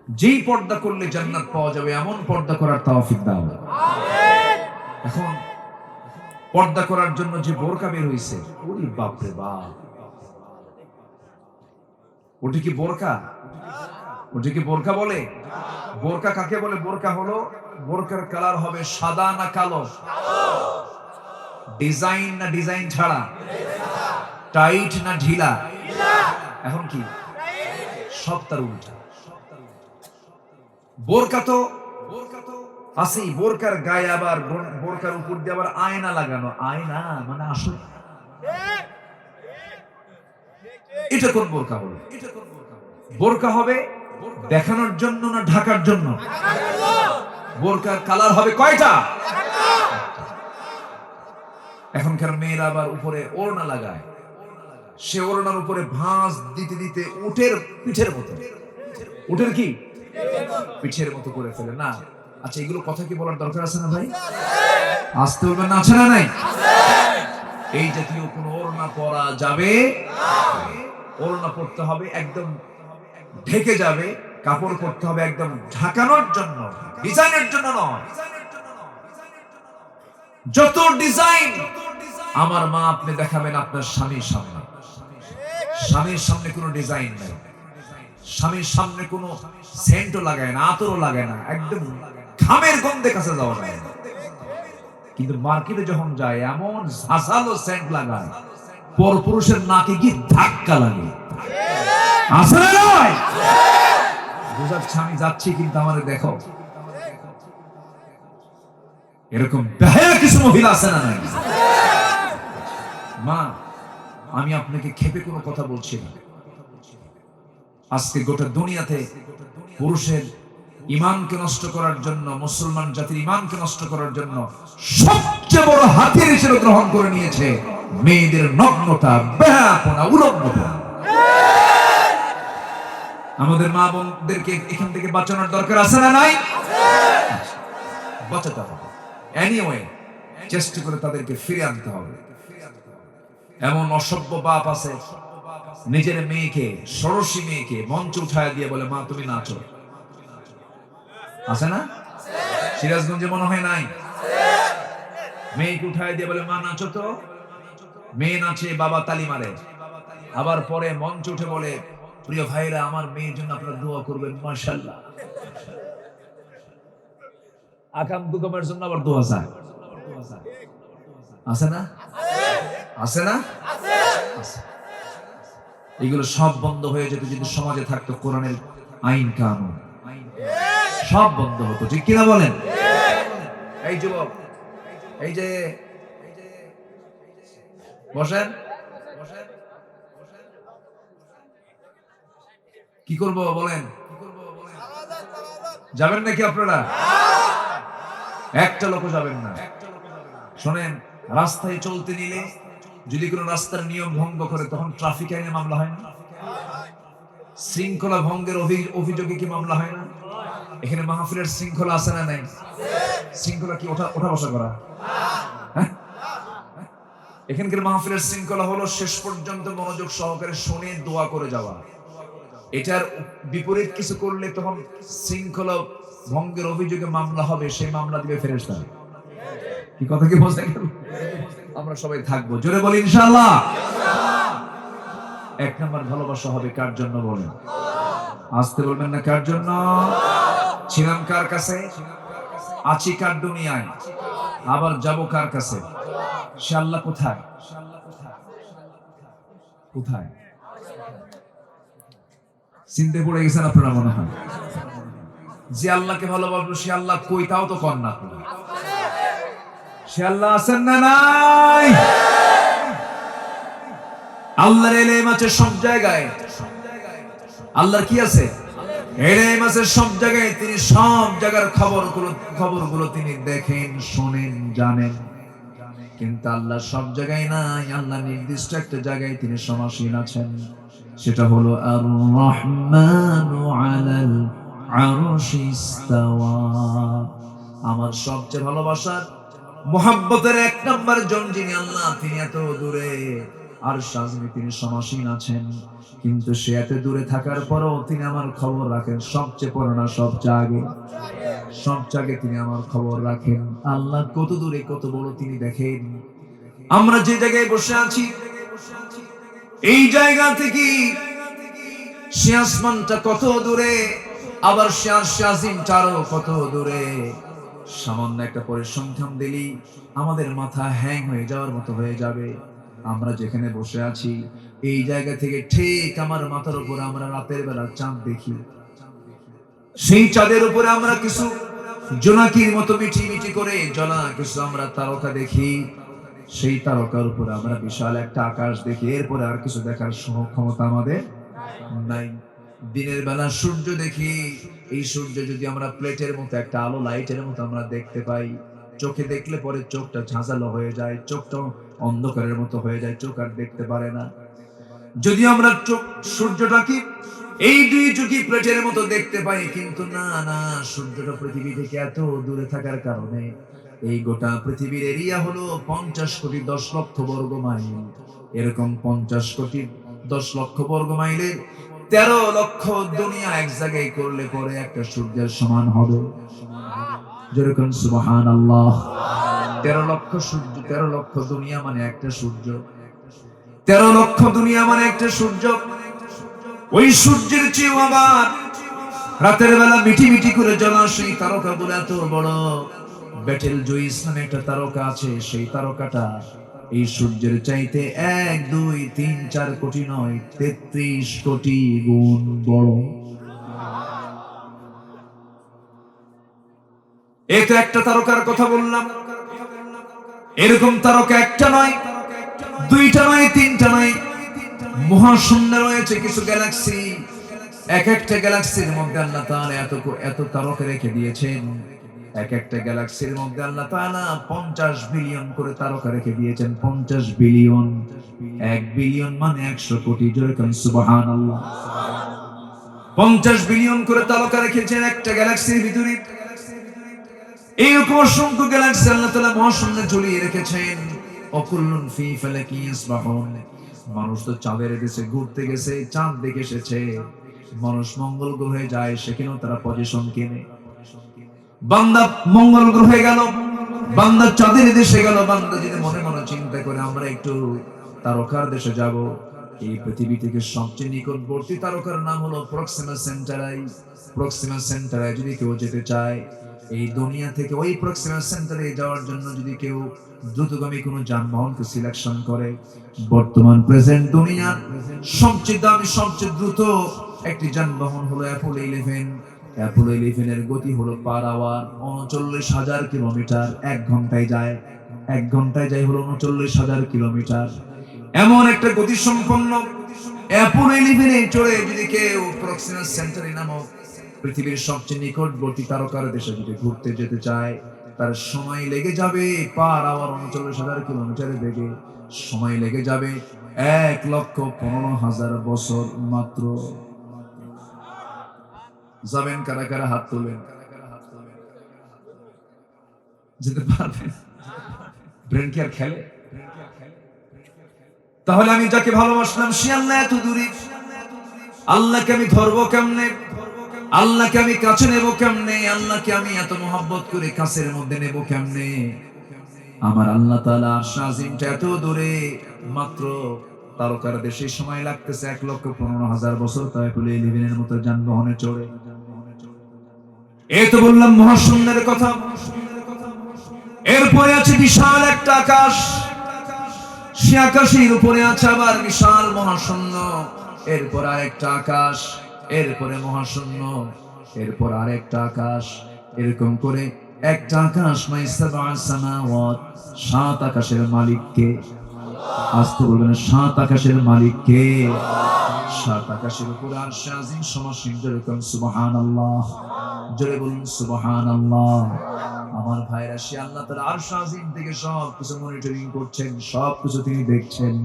যেই পর্দা করলে জান্নাত পাওয়া যাবে এমন পর্দা করার তৌফিক দাও। এখন পর্দা করার জন্য যে বোরকা বের হইছে, ওরে বাপ রে বাপ, ওটা কি বোরকা? ওটা কি বোরকা বলে? বোরকা কাকে বলে? বোরকা হলো, বোরকার কালার হবে সাদা না কালো? ডিজাইন না ডিজাইন ছাড়া? টাইট না ঢিলা? এখন কি সব তার উল্টা। বোরকা তো আছেই, বোরকার গায়ে আবার বোরকার উপর দিয়ে আবার আয়না লাগানো। আয়না মানে আসলে এটা কোন বোরকা হলো? বোরকা হবে দেখানোর জন্য না ঢাকার জন্য? বোরকার কালার হবে কয়টা? এখনকার মেয়েরা আবার উপরে ওড়না লাগায়, সে ওড়নার উপরে ভাঁজ দিতে দিতে উটের পিঠের মতো, উটের কি পিঠের মতো করে ফেলে না। আচ্ছা, এগুলো কথা কি বলার দরকার আছে না ভাই? আসতে বলবেন না, আছে না নাই? এই জাতীয় কোন ওড়না পরা যাবে? ওড়না পড়তে হবে একদম ঢেকে যাবে, কাপড় পরতে হবে একদম ঢাকানোর জন্য, ডিজাইনের জন্য নয়। যত ডিজাইন আমার মা আপনি দেখাবেন আপনার স্বামীর সামনে, স্বামীর সামনে কোনো ডিজাইন নাই, স্বামীর সামনে কোনো সেন্টও লাগায় না, আতরও লাগায় না, একদম ঘামের গন্ধে কাছে যাওয়া যায়। কিন্তু মার্কেটে যখন যায় এমন ঝাঁঝালো সেন্ট লাগায়, পরপুরুষের নাকে গিয়ে ধাক্কা লাগে। আসলে নয় বুঝাচ্ছে আমি যাচ্ছি কিন্তু আমারে দেখো। এরকম বেহায়া কিছু মহিলা আছে না নাই? মা, আমি আপনাকে খেপে কোনো কথা বলছি না। আজকে গোটা দুনিয়াতে পুরুষের ঈমানকে নষ্ট করার জন্য, মুসলমান জাতির ঈমানকে নষ্ট করার জন্য সবচেয়ে বড় হাতিয়ার হিসেবে গ্রহণ করে নিয়েছে মেয়েদের নগ্নতা, বেহায়াপনা, উলঙ্গতা। আমাদের মা বোনদেরকে এখান থেকে বাঁচানোর দরকার আছে না নাই? বাঁচাতে হবে, এনিওয়ে চেষ্টা করে তাদেরকে ফিরে আনতে হবে। এমন অসভ্য বাপ আছে নিজের মেয়েকে, ষোড়শী মেয়েকে মঞ্চ উঠায় দিয়ে বলে মা তুমি নাচো। আছে না? সিরাজগঞ্জে মনে হয় নাই? মেয়েকে উঠায় দিয়ে বলে মা নাচো তো। মেয়ে নাচে, বাবা তালি মারে। আবার পরে মঞ্চ উঠে বলে প্রিয় ভাইরা আমার মেয়ের জন্য আপনারা দোয়া করবেন, মাশাআল্লাহ। আকাম কুকামের জন্য আবার দোয়া চায়। আছে না? আছে না? এগুলো সব বন্ধ হয়ে যেত যদি সমাজে থাকতো কোরআনের আইন কানুন সব বন্ধ হতো, ঠিক কিনা বলেন? এই যুবক, এই যে বসেন, কি করব বলেন? যাবেন নাকি আপনারা? একটা লোক যাবেন না। শোনেন, রাস্তায় চলতে নিলে যদি কোনো রাস্তার নিয়ম ভঙ্গ করে তখন ট্রাফিক আইনে মামলা হয় না? শৃঙ্খলা ভঙ্গের অভিযোগে কি মামলা হয় না? এখানে মাহফিলের শৃঙ্খলা আছে না নাই? শৃঙ্খলা কি ওঠা বসা করা? হ্যাঁ? এখানকার মাহফিলের শৃঙ্খলা হলো শেষ পর্যন্ত মনোযোগ সহকারে শুনে দোয়া করে যাওয়া। এটার বিপরীত কিছু করলে তখন শৃঙ্খলা ভঙ্গের অভিযোগে মামলা হবে, সেই মামলা দিবে ফেরেশতা। কি কথা কি বোঝা গেল? আমরা সবাই থাকবো, জোরে বলি ইনশাআল্লাহ। এক নম্বর ভালোবাসা হবে কার জন্য বলেন? আসতে বলবেন না, কার জন্য? ছিলাম কার কাছে, আছি কার দুনিয়ায়, আবার যাব কার কাছে? সে আল্লাহ কোথায়? কোথায়? চিন্তা পড়ে গেছেন আপনারা মনে হয়। যে আল্লাহকে ভালোবাসবো সে আল্লাহ কই তাও তো কর না। সে আল্লাহ আছেন না নাই? আল্লাহর ইলম আছে সব জায়গায়। আল্লাহর কি আছে? ইলম আছে সব জায়গায়। তিনি সব জায়গার খবরগুলো তিনি দেখেন, শোনেন, জানেন। কিন্তু আল্লাহ সব জায়গায় নাই। আল্লাহ নির্দিষ্ট একটা জায়গায় তিনি সমাসীন আছেন, সেটা হলো আর রহমানু আলাল আরশি ইস্তাওয়া। আমার সবচেয়ে ভালোবাসার মুহাব্বতের এক নাম্বার জন যিনি আল্লাহ, তিনি এত দূরে আর সাজনে তিনি সমাসীন আছেন, কিন্তু সে এত দূরে থাকার পরও তিনি আমার খবর রাখেন। সবচেয়ে পুরোনা, সবচেয়ে আগে তিনি আমার খবর রাখেন। আল্লাহ কত দূরে, কত বড় তিনি দেখেন। আমরা যে জায়গায় বসে আছি এই জায়গা থেকে সে আসমানটা কত দূরে, আবার সে আরশে আজিমটারও কত দূরে। সামান্য একটা পরিসংখ্যান দিলেই আমাদের মাথা হ্যাং হয়ে যাওয়ার মতো হয়ে যাবে। আমরা যেখানে বসে আছি এই জায়গা থেকে ঠিক আমার মাথার উপরে আমরা রাতের বেলা চাঁদ দেখি। সেই চাঁদের উপরে আমরা কিছু জোনাকির মতো মিটি মিটি করে জ্বলা কিছু আমরা তারকা দেখি। সেই তারকার উপরে আমরা বিশাল একটা আকাশ দেখি। এরপরে আর কিছু দেখার ক্ষমতা আমাদের নাই। দিনের বেলা সূর্য দেখি। এই সূর্য যদি আমরা প্লেটের মতো একটা আলো লাইটের মতো আমরা দেখতে পাই, চোখে দেখলে পরে চোখটা ঝাঁঝালো হয়ে যায়, চোখটা অন্ধকারের মতো হয়ে যায়, চোখ আর দেখতে পারে না। যদি আমরা সূর্যটাকে এই দুই চোখে প্লেটের মতো দেখতে পাই, কিন্তু না, সূর্যটা পৃথিবী থেকে এত দূরে থাকার কারণে এই গোটা পৃথিবীর এরিয়া হলো 50 কোটি 10 লক্ষ বর্গ মাইল। এরকম 50 কোটি 10 লক্ষ বর্গ মাইলের 13 লক্ষ দুনিয়া এক জায়গায় করলে পরে একটা সূর্যের সমান হবে। যেরকম সুবহানাল্লাহ। 13 লক্ষ সূর্য, 13 লক্ষ দুনিয়া মানে একটা সূর্য। 13 লক্ষ দুনিয়া মানে একটা সূর্য। ওই সূর্যের চেয়েও আবার রাতের বেলা মিটি মিটি করে জ্বলা সেই তারকা বলে এত বড় বেটেল জুইস নামে একটা তারকা আছে। সেই তারকাটা এই সূর্যের চাইতে 1, 2, 3, 4 কোটি নয়, 33 কোটি গুণ বড়। এই তো একটা তারকার কথা বললাম। এরকম তারকা একটা নয়, দুইটা নয়, তিনটা নয়, মহাশূন্যে রয়েছে কিছু গ্যালাক্সি। এক একটা গ্যালাক্সির মধ্যে আল্লাহ তাআলা এত তারকা রেখে দিয়েছেন। এক একটা গ্যালাক্সির মধ্যে আল্লাহ তাআলা 50 বিলিয়ন করে তারকা রেখে দিয়েছেন। 50 বিলিয়ন। 1 বিলিয়ন মানে 100 কোটি। যেরকম সুবহানাল্লাহ। 50 বিলিয়ন করে তারকা রেখেছেন একটা গ্যালাক্সির ভিতরে। এইরকম অসংখ্য গ্যালাক্সি আল্লাহ তাআলা মহাশূন্যে ঝুলিয়ে রেখেছেন। অকুল্লুন ফি ফালাকি ইয়াসবাহুন। মানুষ তো চাঁদের দেশে ঘুরতে গেছে, চাঁদ দেখে এসেছে। মানুষ মঙ্গল গ্রহে যায়, সেখানেও তারা পজিশন কিনে। বান্দা মঙ্গল গ্রহে গেল, বান্দা চাঁদের দেশে গেল। বান্দা যদি মনে মনে চিন্তা করে আমরা একটু তারকার দেশে যাব, এই পৃথিবী থেকে সবচেয়ে নিকটবর্তী তারকার নাম হলো প্রক্সিমা সেন্টারাই। প্রক্সিমা সেন্টারাই যদি কেউ যেতে চায়, এই দুনিয়া থেকে ওই প্রক্সিমা সেন্টারে যাওয়ার জন্য যদি কেউ দ্রুতগামী কোনো যানবাহনকে সিলেকশন করে, বর্তমান প্রেজেন্ট দুনিয়ার সবচেয়ে দামি, সবচেয়ে দ্রুত একটি যানবাহন হলো অ্যাপোলো 11। অ্যাপোলো 11 এর গতি হলো পার আওয়ার ৩৯,০০০ কিলোমিটার। ১ ঘন্টায় যায়, ১ ঘন্টায় যায় হলো ৩৯,০০০ কিলোমিটার। এমন একটা গতি সম্পন্ন অ্যাপোলো 11 এ চড়ে যদি কেউ প্রক্সিমা সেন্টারি নামক পৃথিবীর সবচেয়ে নিকটবর্তী তারকার দেশে যদি ঘুরতে যেতে চায়, তার সময় লেগে যাবে পার আওয়ার ৩৯,০০০ কিলোমিটারের বেগে সময় লেগে যাবে ১,১৫,০০০ বছর মাত্র। যাবেন কারা কারা? হাত তোলেন। যেতে পারবেন? ব্রেন কি আর খেলে? তাহলে আমি যাকে ভালোবাসলাম সে আল্লাহ এত দূরে, আল্লাহকে আমি ধরবো কেমনে? আল্লাহকে আমি কাছে নেব কেমনে? আল্লাহকে আমি এত মহব্বত করে কাছের মধ্যে নেব কেমনে? আমার আল্লাহ তাআলা আরশ আজিমটা এত দূরে, মাত্র তারকার দেশে সময় লাগতেছে ১,১৫,০০০ বছর। তাই বলে 11 এর মতো যানবাহনে চড়ে। এই তো বললাম মহাশূন্যের কথা। এরপরে আছে বিশাল একটা আকাশ, সে আকাশের উপরে আছে আবার বিশাল মহাশূন্য। এরপর আরেকটা আকাশ, এরপরে মহাশূন্য, এরপর আরেকটা আকাশ। এরকম করে একটা আকাশ নয়, সাবআ সামাওয়াত। ৭ আকাশের মালিক কে? আসতে বলবেন, ৭ আকাশের মালিক কে? ৭ আকাশের উপরে আরশ আজিম সমাসীন। যেরকম সুবহানাল্লাহ, জোরে বলুন সুবহানাল্লাহ। আমার ভাইরা, সে আল্লাহ তাআলা আরশ আজিম থেকে সবকিছু মনিটরিং করছেন, সবকিছু তিনি দেখছেন।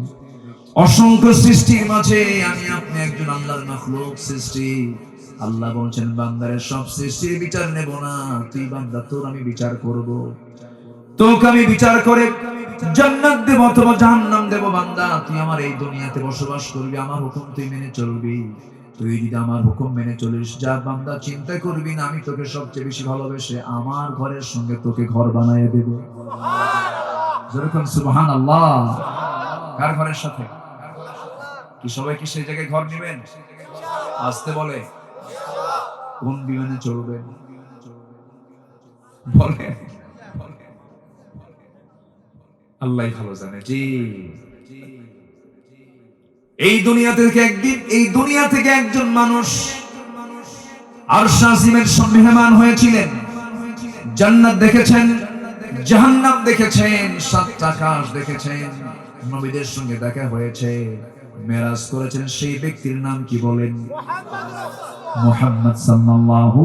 অসংখ্য সৃষ্টির মাঝে আমি আপনি একজন আল্লাহর মাখলুক সৃষ্টি। আল্লাহ বলছেন, বান্দারে সব সৃষ্টির বিচার নেব না, তুই বান্দা তোর আমি বিচার করব। তোকে আমি বিচার করে জান্নাত দেব অথবা জাহান্নাম দেব। বান্দা তুই আমার এই দুনিয়াতে বসবাস করবি, আমার হুকুম তুই মেনে চলবি। তুই যদি আমার হুকুম মেনে চলিস, যা বান্দা চিন্তা করবি না, আমি তোকে সবচেয়ে বেশি ভালোবেসে আমার ঘরের সঙ্গে তোকে ঘর বানিয়ে দেব। যেরকম সুবহানাল্লাহ। কার ঘরের সাথে? কি সবাই কি সেই জায়গায় ঘর নেবেন? আসতে বলে। কোন বিমানে চলবেন বলে? আল্লাহই ভালো জানে। জি, এই দুনিয়া থেকে একজন মানুষ আরশ আজিমের মেহমান হয়েছিলেন। জান্নাত দেখেছেন, জাহান্নাম দেখেছেন, ৭টা আকাশ দেখেছেন, নবীদের সঙ্গে দেখা হয়েছে, মেরাজ করেছেন। সেই ব্যক্তির নাম কি বলেন? মুহাম্মদ সাল্লাল্লাহু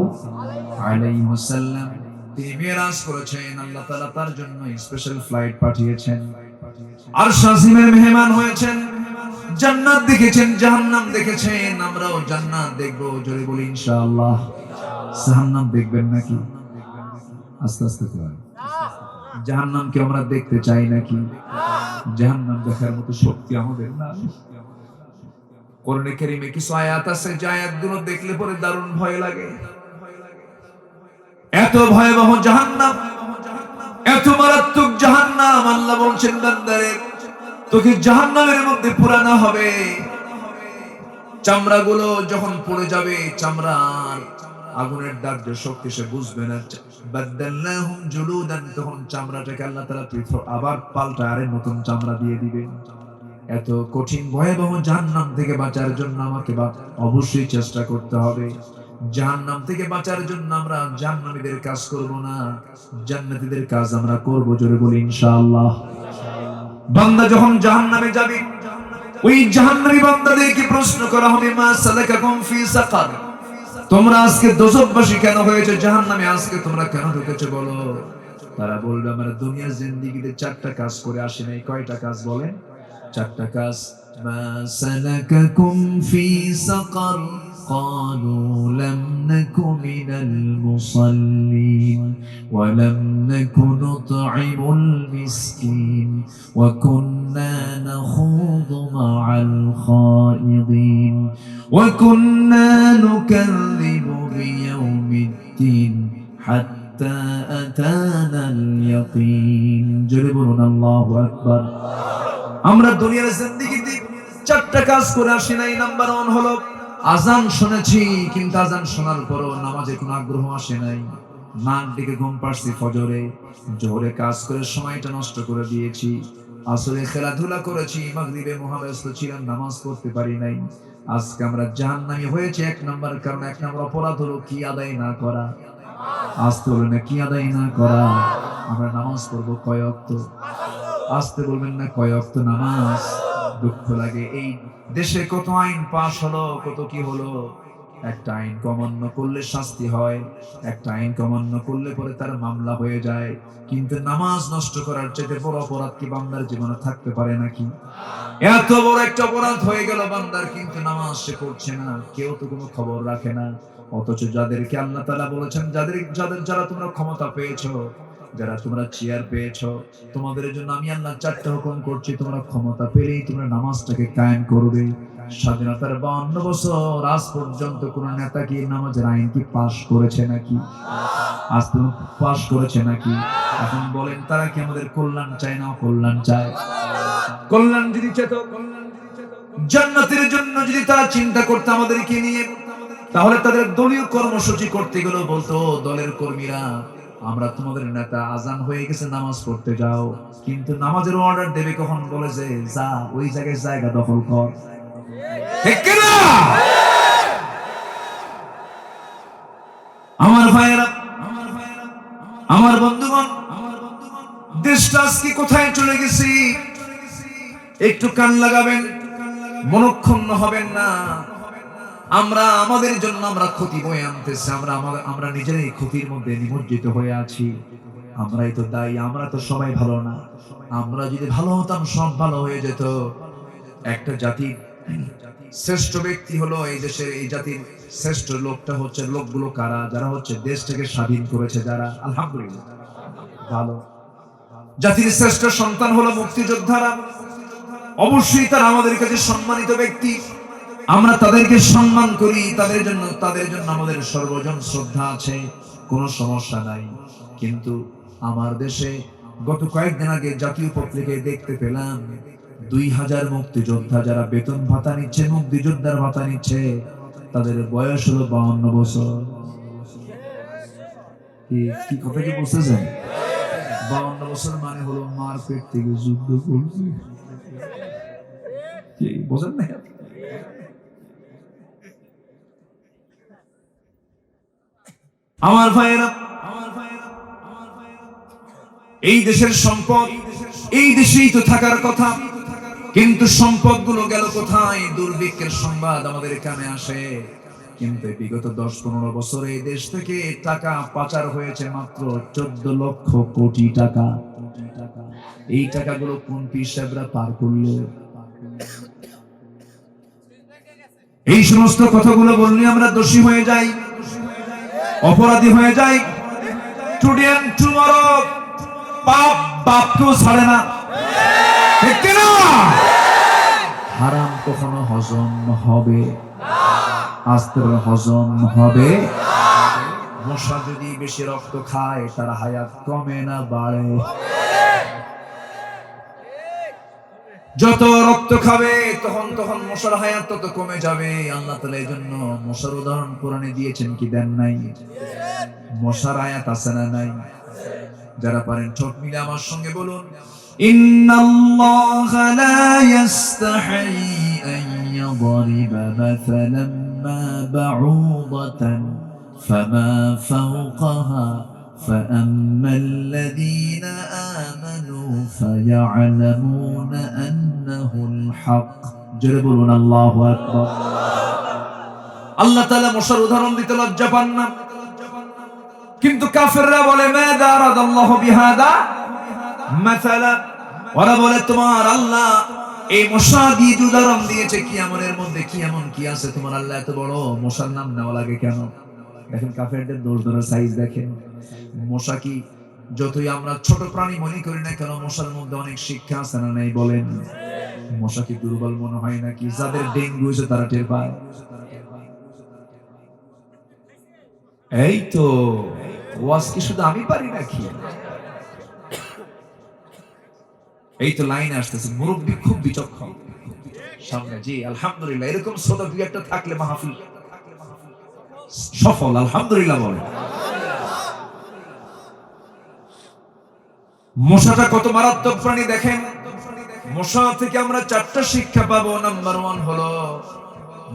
আলাইহি ওয়াসাল্লাম। তিনি মেরাজ করেছেন, আল্লাহ তাআলা তার জন্য স্পেশাল ফ্লাইট পাঠিয়েছেন। আরশ আজিমের মেহমান হয়েছেন, জান্নাত দেখেছেন, জাহান্নাম দেখেছেন। আমরাও জান্নাত দেখব, জোরে বলি ইনশাআল্লাহ। জাহান্নাম দেখবেন নাকি? আস্তে আস্তে বলেন। জাহান্নাম কি আমরা দেখতে চাই নাকি? জাহান্নাম দেখার মতো শক্তি আমাদের নাই। কোরআনে কারীমে কিছু আয়াত আছে, যে আয়াতগুলো দেখলে পরে দারুণ ভয় লাগে। এত ভয়াবহ জাহান্নাম, এত মারাত্মক জাহান্নাম। আল্লাহ বলছেন, বান্দারে তোকে জাহান্নামের মধ্যে পুরানো হবে। চামড়াগুলো যখন পড়ে যাবে, চামড়ার আগুনের দাহ্য শক্তি সে বুঝবে না। বাদদালনাহুম জুলুদান, তখন চামড়াটাকে আল্লাহ তাআলা পৃথক আবার পাল্টা আরে নতুন চামড়া দিয়ে দিবেন। এত কঠিন ভয়াবহ জাহান্নাম থেকে বাঁচার জন্য আমাকে অবশ্যই চেষ্টা করতে হবে। জাহান্নাম থেকে বাঁচার জন্য আমরা জাহান্নামীদের কাজ করব না, জান্নাতীদের কাজ আমরা করব। জোরে বলি ইনশাআল্লাহ। বান্দা যখন জাহান্নামে যাবে, ওই জাহান্নামী বান্দাদেরকে প্রশ্ন করা হবে, মা সালাকাকুম ফি সাকার, তোমরা আজকে দোজখবাসী কেন হয়েছে? জাহান্নামে আজকে তোমরা কেন ঢুকেছো বলো? তারা বলবে, আমরা দুনিয়ার জিন্দেগিতে 4টা কাজ করে আসি নাই। কয়টা কাজ বলেন? 4টা কাজ। মা সালাকাকুম ফি সাকার قالوا لم نك من المصلين ولم نك نطعم المسكين وكنا نخوض مع الخائضين وكنا نكذب بيوم الدين حتى أتانا اليقين। جربنا الله أكبر। আমরা দুনিয়ার জিন্দেগিতে 4টা কাজ করে আসি নাই। নাম্বার 1 হলো আজান শুনেছি, কিন্তু আজান শোনার পরও নামাজে কোনো আগ্রহ আসে নাই। নাক ডেকে ঘুম পাড়ছি ফজরে, জোহরে কাজ করে সময়টা নষ্ট করে দিয়েছি, আসরে খেলাধুলা করেছি, মাগরিবে মহাব্যস্ত ছিলাম, নামাজ পড়তে পারি নাই। আজকে আমরা জাহান্নামী হয়েছে এক নাম্বার কারণ, এক নাম্বার অপরাধ হলো কি আদায় না করা। আসতে বলবেন না কি আদায় না করা। আমরা নামাজ পড়বো কয় ওয়াক্ত? আসতে বলবেন না কয় ওয়াক্ত নামাজ। দুঃখ লাগে এই দেশে কত আইন পাশ হলো, কত কি হলো। একটা আইন অমান্য করলে শাস্তি হয়, একটা আইন অমান্য করলে পরে তার মামলা হয়ে যায়। কিন্তু নামাজ নষ্ট করার চাইতে বড় অপরাধ কি বান্দার জীবনে থাকতে পারে নাকি? এত বড় একটা অপরাধ হয়ে গেল বান্দার, কিন্তু নামাজ সে পড়ছে না, কেউ তো কোনো খবর রাখে না। অথচ যাদেরকে আল্লাহ তাআলা বলেছেন, যারা তোমরা ক্ষমতা পেয়েছো, যারা তোমরা চেয়ার পেয়েছো, তোমাদের জন্য আমি আল্লাহ 4টা হুকুম করছি, তোমরা ক্ষমতা পেলেই তোমরা নামাজটাকে কায়েম করবে। স্বাধীনতার 52 বছর আজ পর্যন্ত কোন নেতা কি নামাজের আইন কি পাশ করেছে নাকি? আজ তো পাশ করেছে নাকি? এখন বলেন তারা কি আমাদের কল্যাণ চায় না কল্যাণ চায়? কল্যাণ যদি চেত, জান্নাতের জন্য যদি তারা চিন্তা করতে আমাদেরকে নিয়ে, তাহলে তাদের দলীয় কর্মসূচি করতে গেলেও বলতো দলের কর্মীরা, আমরা তোমাদের নেতা, আজান হয়ে গেছে নামাজ পড়তে যাও। কিন্তু নামাজের অর্ডার দেবে কখন? বলে যে যা ওই জায়গায় জায়গা দখল কর। ঠিক কি না? আমার ভাইয়েরা, আমার বন্ধুগণ, দেশটা আজকে কোথায় চলে গেছি একটু কান লাগাবেন, মনক্ষুণ্ণ হবেন না। আমরা আমাদের জন্য আমরা ক্ষতি বয়ে আনতেছি, আমরা নিজেরাই ক্ষতির মধ্যে নিমজ্জিত হয়ে আছি। আমরাই তো দায়ী, আমরা তো সবাই ভালো না। আমরা যদি ভালো হতাম সব ভালো হয়ে যেত। একটা জাতির শ্রেষ্ঠ ব্যক্তি হলো এই দেশের, এই জাতির শ্রেষ্ঠ লোকটা হচ্ছে, লোকগুলো কারা? যারা হচ্ছে দেশটাকে স্বাধীন করেছে, যারা আলহামদুলিল্লাহ ভালো। জাতির শ্রেষ্ঠ সন্তান হলো মুক্তিযোদ্ধারা। অবশ্যই তারা আমাদের কাছে সম্মানিত ব্যক্তি, আমরা তাদেরকে সম্মান করি, তাদের জন্য আমাদের সর্বজন শ্রদ্ধা আছে, কোনো সমস্যা নাই। কিন্তু আমার দেশে গত কয়েকদিন আগে জাতীয় পত্রিকায় দেখতে পেলাম 2000 মুক্তিযোদ্ধা যারা বেতন ভাতা নিচ্ছে, মুক্তিযোদ্ধার ভাতা নিচ্ছে, তাদের বয়স হলো 52 বছর। কি কথা কি বুঝতেছেন? 52 বছর মানে হলো মার পেট থেকে যুদ্ধ করছে। কি বোঝেন না? আমার ভাইয়েরা, এই দেশের সম্পদ এই দেশেই তো থাকার কথা, কিন্তু সম্পদগুলো গেল কোথায়? দুর্ভিক্ষের সংবাদ আমাদের কানে আসে, কিন্তু বিগত 10-15 বছরে এই দেশ থেকে টাকা পাচার হয়েছে মাত্র 14 লক্ষ কোটি টাকা। এই টাকাগুলো কোন পিসাবরা পার করলো? এই সমস্ত কথাগুলো বললে আমরা দোষী হয়ে যাই, অপরাধী হয়ে যাই। টুডে এন্ড টুমরো পাপ বাপকেও ছাড়ে না, ঠিক না? হারাম কখনো হজম হবে? আস্তে হজম হবে? মশা যদি বেশি রক্ত খায় তার হায়াত কমে না বাড়ে? যত রক্ত খাবে তখন মশার হায়াত তত কমে যাবে। আল্লাহ তাআলা এই জন্য মশার উদাহরণ কোরআনে দিয়েছেন কি দেন নাই? মশার আয়াত আছে না নাই? যারা পারেন ঠোঁট মিলে আমার সঙ্গে বলুন, ইন্নাল্লাহা লা ইস্তাহি আন ইয়াদরিবা মাসালান মা বাউদাতান ফামা ফাওকাহা فأما الذين آمنوا فيعلمون أنه الحق। জোরে বলুন আল্লাহু আকবার। আল্লাহ তাআলা মশার উদাহরণ দিতে লজ্জা পান না, কিন্তু কাফেররা বলে মাযা আরাদাল্লাহু বিহাদা মাসালা। ওরা বলে তোমার আল্লাহ এই মশা দিয়ে উদাহরণ দিয়েছে, কিয়ামতের মধ্যে কি এমন কি আছে তোমার আল্লাহ এত বড়, মশার নাম নেওয়া লাগে কেন? দেখেন কাফেরদের দৌড় ধরার সাইজ দেখেন। মশা কি যতই আমরা ছোট প্রাণী মনে করি না কেন, মশার মধ্যে অনেক শিক্ষা আছে না নাই বলেন? মশা কি দুর্বল মনে হয় নাকি? যাদের ডেঙ্গু হয়েছে তারা টের পায়। এই তো ওয়াজ কি শুধু আমি পারি নাকি? এই তো লাইন আসতেছে, মুরব্বী খুব বিচক্ষণ সামনে। জি আলহামদুলিল্লাহ, এরকম শ্রোতা দুই একটা থাকলে মাহফিল সফল। আলহামদুলিল্লাহ বলে। মশাটা কত মারাত্মক প্রাণী দেখেন। মশা থেকে আমরা 4টা শিক্ষা পাবো। নাম্বার 1 হলো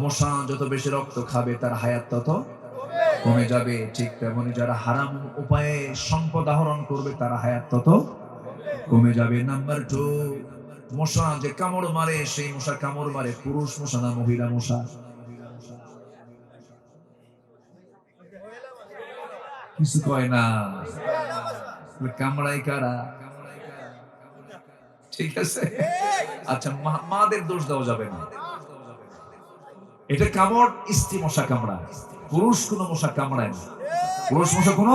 মশা যত বেশি রক্ত খাবে তার হায়াত তত কমে যাবে। ঠিক তেমনি যারা হারাম উপায়ে সম্পদ আহরণ করবে তার হায়াত তত কমে যাবে। নাম্বার 2, মশা যে কামড় মারে সেই মশা কামড় মারে পুরুষ মশা না মহিলা মশা? কিছু কয় না, কামড়াই কারা? ঠিক আছে, আচ্ছা মাদের দোষ দেওয়া যাবে না। এটা কামড় স্ত্রী মশা কামড়ায়, পুরুষ কোন মশা কামড়ায় না। পুরুষ মশা কোন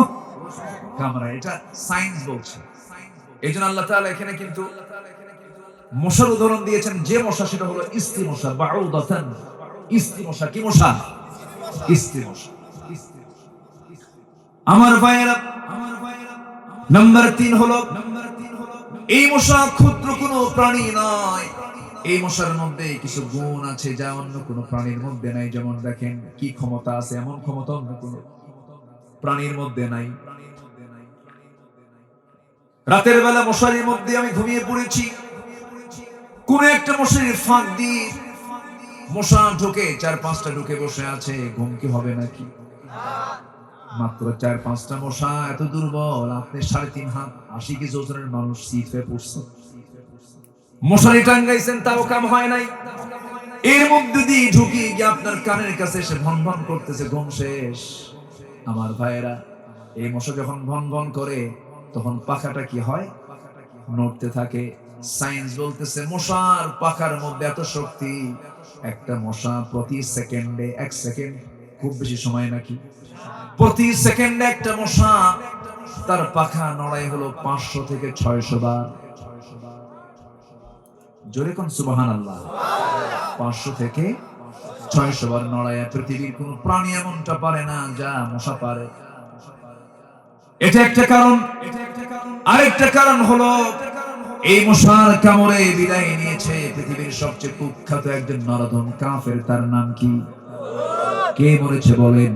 কামড়ায়, এটা সায়েন্স বলছে। এই জন্য আল্লাহ তাআলা এখানে কিন্তু মশার উদাহরণ দিয়েছেন, যে মশা সেটা হলো স্ত্রী মশা। বাউদাতান, স্ত্রী মশা। কি মশা? স্ত্রী মশা। আমার ভাইয়েরা, নাম্বার 3 হলো এই মশা ক্ষুদ্র কোনো প্রাণী নয়। এই মশার মধ্যে কিছু গুণ আছে যা অন্য কোনো প্রাণীর মধ্যে নাই। যেমন দেখেন কি ক্ষমতা আছে, এমন ক্ষমতা অন্য কোনো প্রাণীর মধ্যে নাই। রাতের বেলা মশারির মধ্যে আমি ঘুমিয়ে পড়েছি, কোন একটা মশারির ফাঁক দিয়ে মশা ঢুকে 4-5টা ঢুকে বসে আছে, ঘুম কি হবে নাকি? মাত্র 4-5টা মশা, এত দুর্বল। আপনি 3.5 হাত 80 কেজি ওজনের মানুষ সিফে পড়ছে, মশারি টাঙ্গাইছেন তাও কাম হয় নাই। এর মধ্যে দিয়ে ঢুকে গিয়ে আপনার কানের কাছে এসে ভন ভন করতেছে, ঘুম শেষ। আমার ভাইয়েরা, এই মশা যখন ভন ভন করে তখন পাখাটা কি হয়? নড়তে থাকে। সায়েন্স বলতেছে মশার পাখার মধ্যে এত শক্তি, একটা মশা প্রতি সেকেন্ডে, 1 সেকেন্ড খুব বেশি সময় নাকি, প্রতি সেকেন্ডে একটা মশা তার পাখা নড়াই হলো 500 থেকে 600 বার। জোরে কোন সুবহানাল্লাহ। 500 থেকে 600 বার নড়ায়। পৃথিবীর কোন প্রাণী এমনটা পারে না যা মশা পারে। এটা একটা কারণ। আরেকটা কারণ হলো এই মশার কামড়ে বিদায় নিয়েছে পৃথিবীর সবচেয়ে কুখ্যাত একজন নরধম কাফের। তার নাম কি? কে মরেছে বলেন?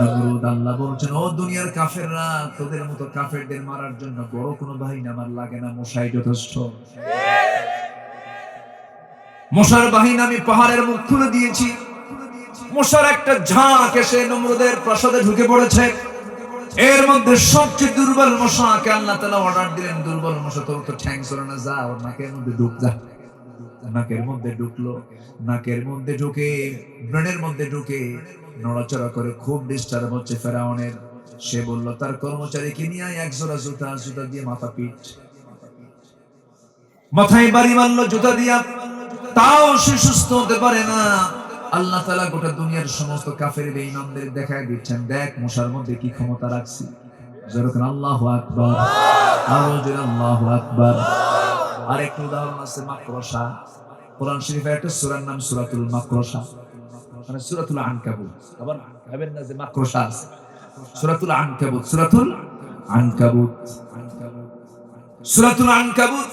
নমরুদ। আল্লাহ বলছেন, ও দুনিয়ার কাফেররা, তোদের মতো কাফেরদের মারার জন্য বড় কোনো বাহিনী আমার লাগে না, মশাই যথেষ্ট। মশার বাহিনী আমি পাহাড়ের মুখ খুলে দিয়েছি। মশার একটা ঝাঁক এসে নমরুদের প্রাসাদে ঢুকে পড়েছে। এর মধ্যে সবচেয়ে দুর্বল মশাকে আল্লাহ তাআলা অর্ডার দিলেন, দুর্বল মশা তোর তো ঠ্যাং চলে না, যা ওর নাকের মধ্যে ঢুক যা। নাকের মধ্যে ঢুকলো, নাকের মধ্যে ঢুকে ব্রেনের মধ্যে ঢুকে নড়াচড়া করে খুব ডিস্টার্ব হচ্ছে ফেরাউনের। সে বলল তার কর্মচারীকে নিয়ে এক জোড়া জুতা, জুতা দিয়ে মাথা পিট, মাথায় বাড়ি মারলো জুতা দিয়া, তাও সে সুস্থ হতে পারে না। আল্লাহ তাআলা গোটা দুনিয়ার সমস্ত কাফের বেঈমানদের দেখায় দিচ্ছেন, দেখ মশার মধ্যে কি ক্ষমতা রাখছি। যেরকম আল্লাহু আকবার, আরো জোরে আল্লাহু আকবার। আরেকটা উদাহরণ আছে মাকড়সা। কোরআন শরীফের একটা সূরার নাম সূরাতুল মাকড়সা, মানে সূরাতুল আনকাবুত। আবার ভাবেন না যে মাকড়সা আছে, সূরাতুল আনকাবুত, সূরাতুল আনকাবুত, সূরাতুল আনকাবুত।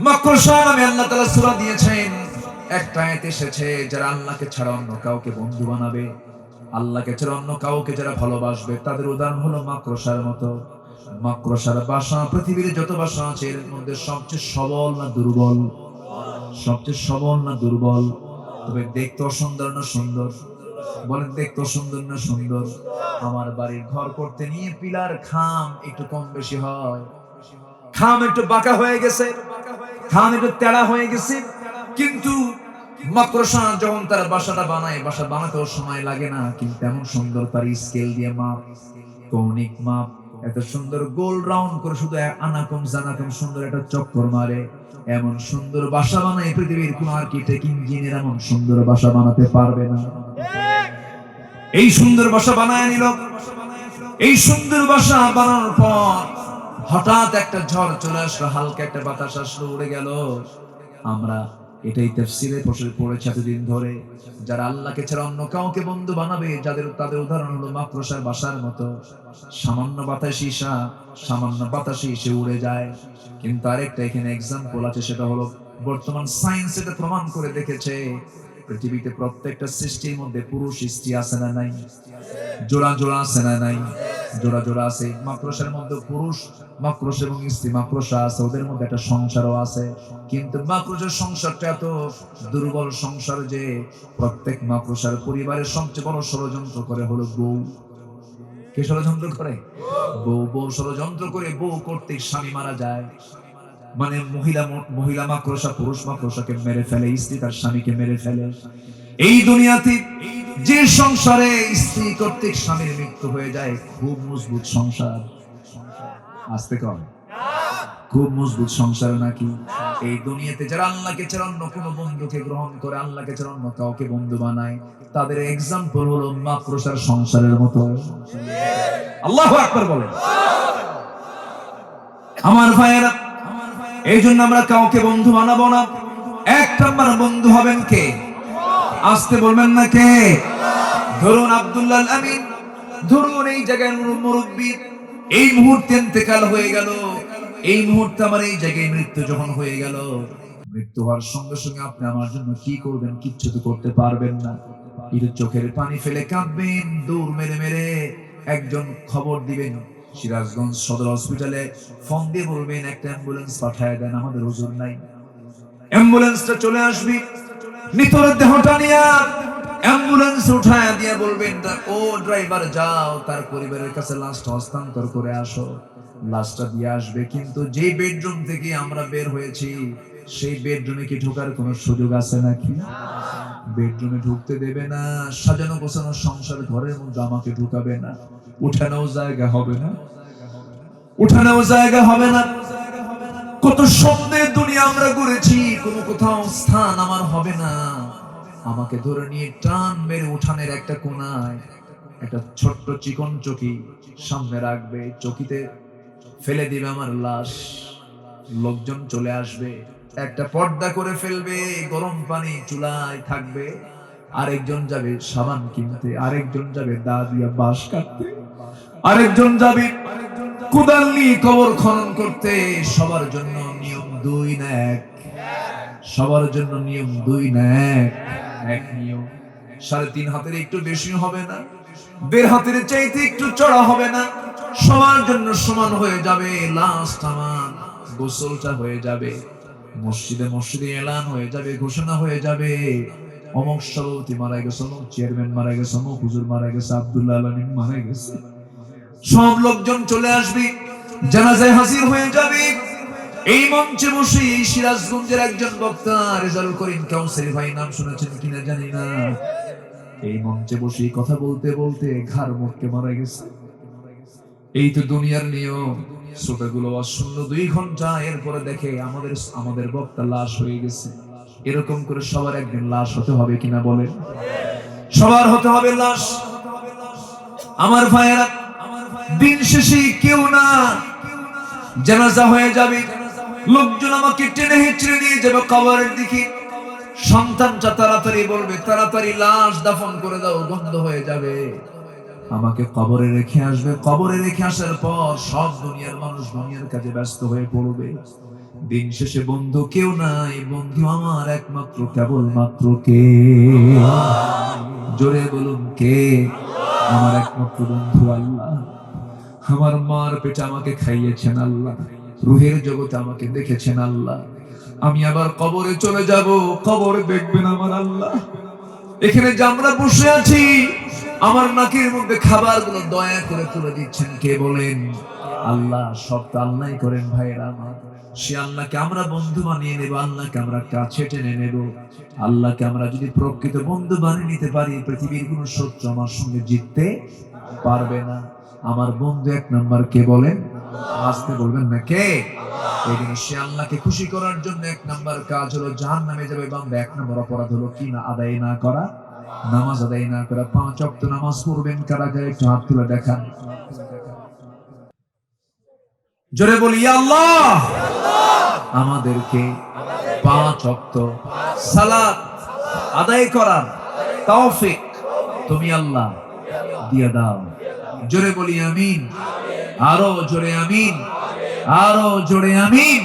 মাকড়সা নামে আল্লাহ তাআলা সূরা দিয়েছেন। একটা আয়াত এসেছে, যারা আল্লাহকে ছাড়া অন্য কাউকে বন্ধু বানাবে, আল্লাহকে ছাড়া অন্য কাউকে যারা ভালোবাসবে, তাদের উদাহরণ হলো মাকড়সার মতো। মাকড়সার বাসা, পৃথিবীর যত বাসা আছে এর মধ্যে সবচেয়ে সবল না দুর্বল? সবচেয়ে সবল না দুর্বল? তবে দেখতে অসুন্দর না সুন্দর? বলেন দেখতে অসুন্দর না সুন্দর? আমার বাড়ির ঘর করতে নিয়ে পিলার খাম একটু কম বেশি হয়, খাম একটু বাঁকা হয়ে গেছে, খাম একটু তেড়া হয়ে গেছে, কিন্তু মাকড়সা যখন তার বাসাটা বানায়, বাসা বানাতেও সময় লাগে না, কিন্তু এমন সুন্দর তার স্কেল দিয়ে মাপ, কৌণিক মাপ, এত সুন্দর গোল রাউন্ড করে শুধু আনাকম জানাকম সুন্দর একটা চক্কর মারে। এমন সুন্দর বাসা বানায় পৃথিবীর কোন আর্কিটেক্ট ইঞ্জিনিয়ার এমন সুন্দর বাসা বানাতে পারবে না। এই সুন্দর বাসা বানায় নিল। এই সুন্দর বাসা বানানোর পর হঠাৎ একটা ঝড় চলে আসলো, হালকা একটা বাতাস আসলো, উড়ে গেল। আমরা এটাই তাফসীরে পড়েছি এতদিন ধরে, যারা আল্লাহকে ছাড়া অন্য কাউকে বন্ধু বানাবে, তাদের উদাহরণ হলো মাকড়সার বাসার মতো। সামান্য বাতাসে এসে উড়ে যায়। কিন্তু আরেকটা এখানে এক্সাম্পল আছে, সেটা হলো বর্তমান সায়েন্স এটা প্রমাণ করে দেখেছে, পৃথিবীতে প্রত্যেকটা সৃষ্টির মধ্যে পুরুষ স্ত্রী আছে না নাই? জোড়া জোড়া আছে না নাই? জোড়া জোড়া আছে। মাকড়সার মধ্যে পুরুষ মাকড়স এবং স্ত্রী মাকড়সা আছে, ওদের মধ্যে একটা সংসারও আছে। কিন্তু মাকড়সার সংসারটা এত দুর্বল সংসার যে প্রত্যেক মাকড়সার পরিবারের সবচেয়ে বড় ষড়যন্ত্র করে হলো বউ। কে ষড়যন্ত্র করে? বউ। বউ ষড়যন্ত্র করে বউ কর্তৃক স্বামী মারা যায়। মানে মহিলা মাকড়সা পুরুষ মাকড়সাকে মেরে ফেলে, স্ত্রী তার স্বামীকে মেরে ফেলে। এই দুনিয়াতে যে সংসারে স্ত্রী কর্তৃক স্বামীর মৃত্যু হয়ে যায়, খুব মজবুত সংসার। আসতে কম, খুব মজবুত সংসার নাকি? এই দুনিয়াতে যারা আল্লাহকে ছাড়া অন্য কোনো বন্ধুকে গ্রহণ করে, আল্লাহকে ছাড়া অন্য কাউকে বন্ধু বানায়, তাদের এক্সাম্পল হলো মাকড়সার সংসারের মতো। আল্লাহু আকবার বলেন। আমার ভাইয়েরা, এই জন্য আমরা কাউকে বন্ধু বানাবো না। এক নাম্বার বন্ধু হবেন কে? আসতে বলবেন না কে? ধরুন আব্দুল্লাহ আমিন, ধরুন এই জায়গায় মুরব্বী, এই মুহূর্তে ইন্তেকাল হয়ে গেল, এই মুহূর্তে আমার এই জায়গায় মৃত্যু যখন হয়ে গেল, মৃত্যু হওয়ার সঙ্গে সঙ্গে আপনি আমার জন্য কি করবেন? কিচ্ছু তো করতে পারবেন না। একটু চোখের পানি ফেলে কাঁদবেন, দৌড় মেরে মেরে একজন খবর দিবেন, সিরাজগঞ্জ সদর হসপিটালে ফোন দিয়ে বলবেন একটা অ্যাম্বুলেন্স পাঠায় দেন, আমাদের হুজুর নাই। অ্যাম্বুলেন্সটা চলে আসবে, মৃতর দেহটা নিয়ে অ্যাম্বুলেন্স উঠায় দিয়ে বলবেন ও ড্রাইভার যাও তার পরিবারের কাছে লাশটা হস্তান্তর করে আসো। লাশটা দিয়ে আসবে, কিন্তু যে বেডরুম থেকে আমরা বের হয়েছি সেই বেডরুমে কি ঢোকার কোনো সুযোগ আছে নাকি? বেডরুমে ঢুকতে দেবে না। সাজানো গোছানো সংসার ঘরের মধ্যে আমাকে ঢুকাবে না। উঠানোও জায়গা হবে না, উঠানোও জায়গা হবে না। কত স্বপ্নের দুনিয়া আমরা ঘুরেছি, কোনো কোথাও স্থান আমার হবে না। আমাকে ধরে নিয়ে টান মেরে উঠানের একটা কোনায় একটা ছোট্ট চিকন চকি সামনে রাখবে, চকিতে ফেলে দিবে আমার লাশ। লোকজন চলে আসবে, একটা পর্দা করে ফেলবে, গরম পানি চুলায় থাকবে, আরেকজন যাবে সাবান কিনতে, আরেকজন যাবে দা দিয়া বাঁশ কাটতে, আরেকজন যাবে কোদাল নিয়ে কবর খনন করতে। সবার জন্য নিয়ম দুই না এক? সবার জন্য নিয়ম দুই না এক? এক নিয়ম। 3.5 হাতের একটু বেশি হবে না, 1.5 হাতের চাইতে একটু চড়া হবে না, সবার জন্য সমান হয়ে যাবে। লাস্ট আমার গোসলটা হয়ে যাবে, মসজিদে মসজিদে এলান হয়ে যাবে, ঘোষণা হয়ে যাবে অমুক সভাপতি মারা গেছে, অমুক চেয়ারম্যান মারা গেছে, অমুক হুজুর মারা গেছে, আব্দুল্লাহ আলামিন মারা গেছে। সব লোকজন চলে আসবে, জানাজায় হাজির হয়ে যাবে। এই মঞ্চে বসে এই সিরাজগঞ্জের একজন বক্তা রেজাউল করিম কাউসারি ভাই, নাম শুনেছেন কিনা জানি না, এই মঞ্চে বসে কথা বলতে বলতে ঘাড় মোটকে মারা গেছে। এই তো দুনিয়ার নিয়ম। ছোটগুলো অশূন্য 2 ঘন্টা, এরপরে দেখে আমাদের বক্তা লাশ হয়ে গেছে। এরকম করে সবার একদিন লাশ হতে হবে কিনা বলেন? সবার হতে হবে লাশ। আমার ভাইয়েরা, দিন শেষে কেউ না, জানাজা হয়ে যাবে, লোকজন আমাকে টেনে হিঁচড়ে নিয়ে যাবে কবরের দিকে। সন্তানটা তাড়াতাড়ি বলবে তাড়াতাড়ি লাশ দাফন করে দাও, গন্ধ হয়ে যাবে। আমাকে কবরে রেখে আসবে। কবরে রেখে আসার পর সব দুনিয়ার মানুষ দুনিয়ার কাজে ব্যস্ত হয়ে পড়বে। দিন শেষে বন্ধু কেউ নাই, বন্ধু আমার একমাত্র কেবলমাত্র কে? জোরে বলুন কে? আমার একমাত্র বন্ধু আল্লাহ। আমার মার পেটে আমাকে খাইয়েছেন আল্লাহ, রুহের জগতে আমাকে দেখেছেন আল্লাহ। আমি আবার কবরে চলে যাব, কবরে দেখবেন আমার আল্লাহ। এখানে যে আমরা বসে আছি, আমার নাকের মধ্যে খাবারগুলো দয়া করে তুলে দিচ্ছেন কে বলেন? আল্লাহ। সব তো আল্লাহই করেন ভাইয়েরা আমার। সে আল্লাহকে আমরা বন্ধু বানিয়ে নেব, আল্লাহকে আমরা কাছে টেনে নেব। আল্লাহকে আমরা যদি প্রকৃত বন্ধু বানিয়ে নিতে পারি, পৃথিবীর কোন শত্রু আমার সঙ্গে জিততে পারবে না। আমার বন্ধু এক নাম্বার কে বলেন? আসতে বলবেন না কে? এই জন্য সে আল্লাহকে খুশি করার জন্য এক নাম্বার কাজ হলো জাহান্নামে যাবে বান্দা। 1 নম্বর অপরাধ হলো কি না? আদায় না করা, নামাজ আদায় না করা। 5 ওয়াক্ত নামাজ পড়বেন কারা কারা? একটু হাত তুলে দেখান। জোরে বলি ইয়া আল্লাহ। আমাদেরকে 5 ওয়াক্ত সালাত আদায় করার তৌফিক তুমি আল্লাহ দিয়ে দাও। জোরে বলি আমিন। আরো জোরে আমিন, আরো জোরে আমিন।